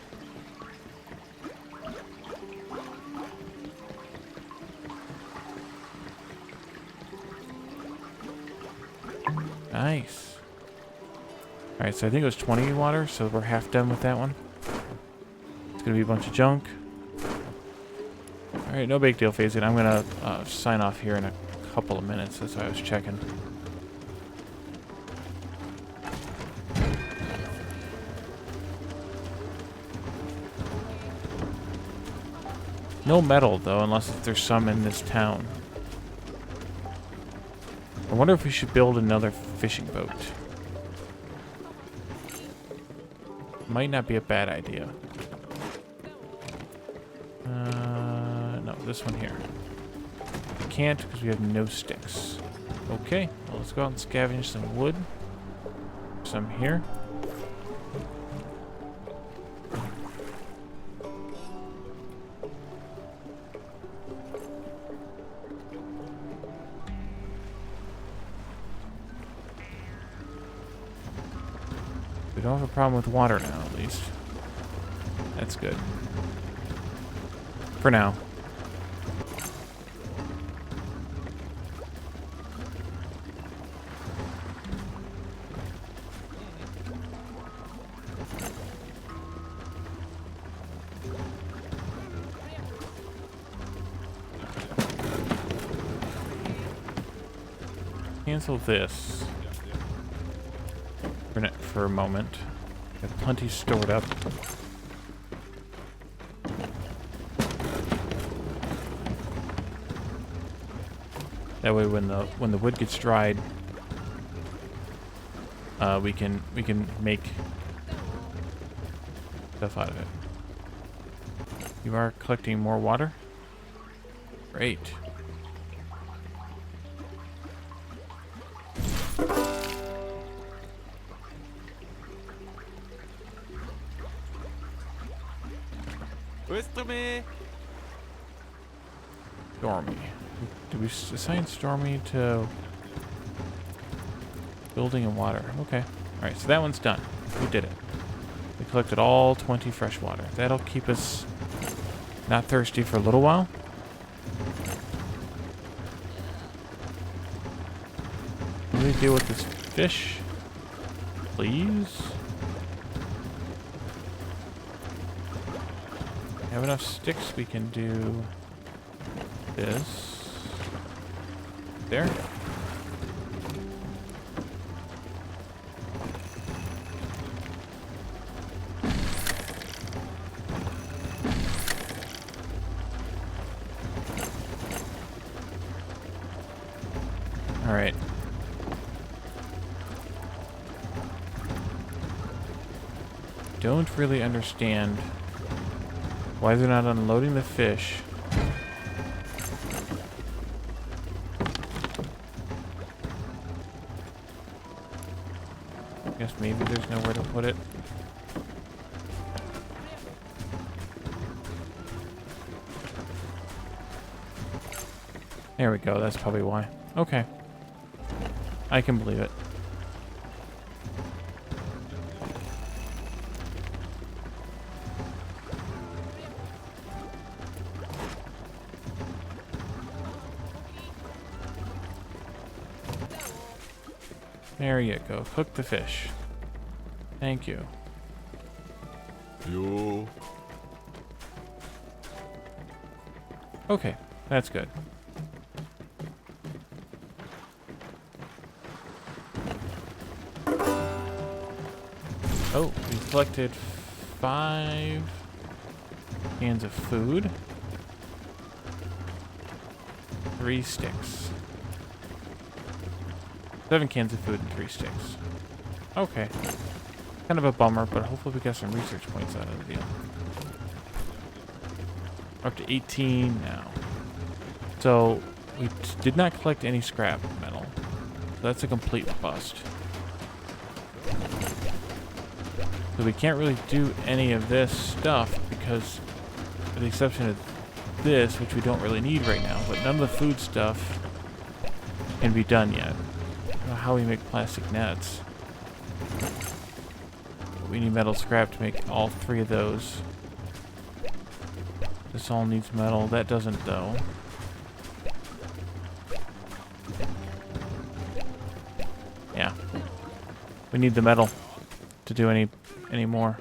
Nice. Alright, so I think it was 20 water, so we're half done with that one. It's gonna be a bunch of junk. Alright, no big deal, Phase It. I'm gonna sign off here in a couple of minutes. That's why I was checking. No metal, though, unless if there's some in this town. I wonder if we should build another fishing boat. Might not be a bad idea. No, this one here. We can't because we have no sticks. Okay, well, let's go out and scavenge some wood. Some here. We don't have a problem with water now, at least. That's good. For now. Cancel this for a moment. We have plenty stored up. That way, when the wood gets dried, we can make stuff out of it. You are collecting more water? Great. Stormy. Did we assign Stormy to building and water? Okay. Alright, so that one's done. We did it. We collected all 20 fresh water. That'll keep us not thirsty for a little while. Can we deal with this fish? Please? Have enough sticks, we can do this. There. All right. Don't really understand why they're not unloading the fish. I guess maybe there's nowhere to put it. There we go, that's probably why. Okay. I can believe it. There you go. Cook the fish. Thank you. Yo. Okay, that's good. Oh, we collected 5 cans of food. 3 sticks. 7 cans of food and 3 sticks. Okay. kind of a bummer, but hopefully we got some research points out of the deal. We're up to 18 now. So we did not collect any scrap metal. So that's a complete bust. So we can't really do any of this stuff because, with the exception of this, which we don't really need right now, but none of the food stuff can be done yet. I don't know how we make plastic nets. We need metal scrap to make all 3 of those. This all needs metal. That doesn't, though. Yeah. We need the metal to do any more.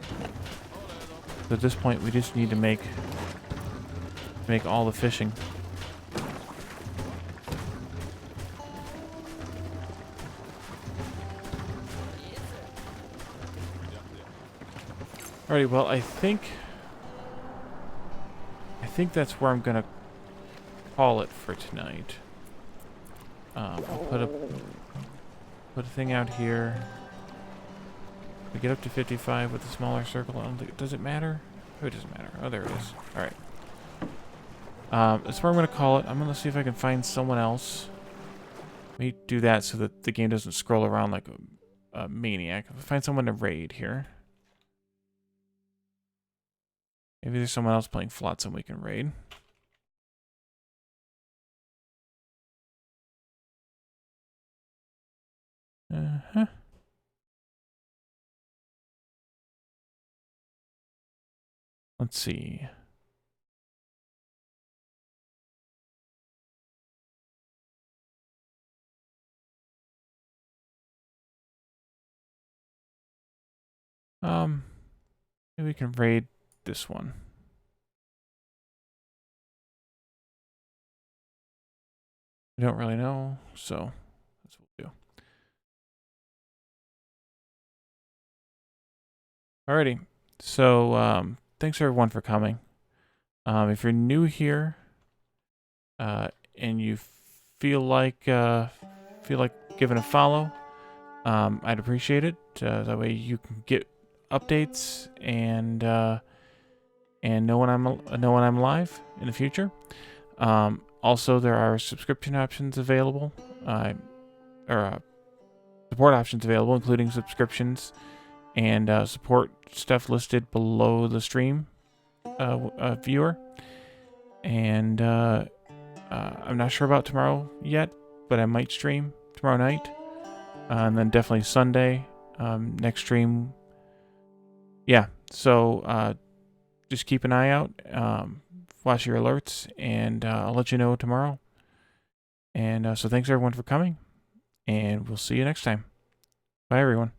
So at this point, we just need to make all the fishing. Alrighty, well, I think that's where I'm gonna call it for tonight. I'll put a thing out here. We get up to 55 with a smaller circle. I don't think, does it matter? Oh, it doesn't matter. Oh, there it is. All right. That's where I'm gonna call it. I'm gonna see if I can find someone else. Let me do that so that the game doesn't scroll around like a maniac. I'll find someone to raid here. Maybe there's someone else playing Flotsam we can raid. Uh-huh. Let's see. Maybe we can raid this one. We don't really know, so that's what we'll do. Alrighty. So, thanks everyone for coming. If you're new here, and you feel like giving a follow, I'd appreciate it. That way you can get updates and know when I'm live in the future. Also, there are subscription options available, support options available, including subscriptions and support stuff listed below the stream viewer. And I'm not sure about tomorrow yet, but I might stream tomorrow night, and then definitely Sunday next stream. Yeah, so just keep an eye out, watch your alerts, and I'll let you know tomorrow. And so thanks everyone for coming, and we'll see you next time. Bye everyone.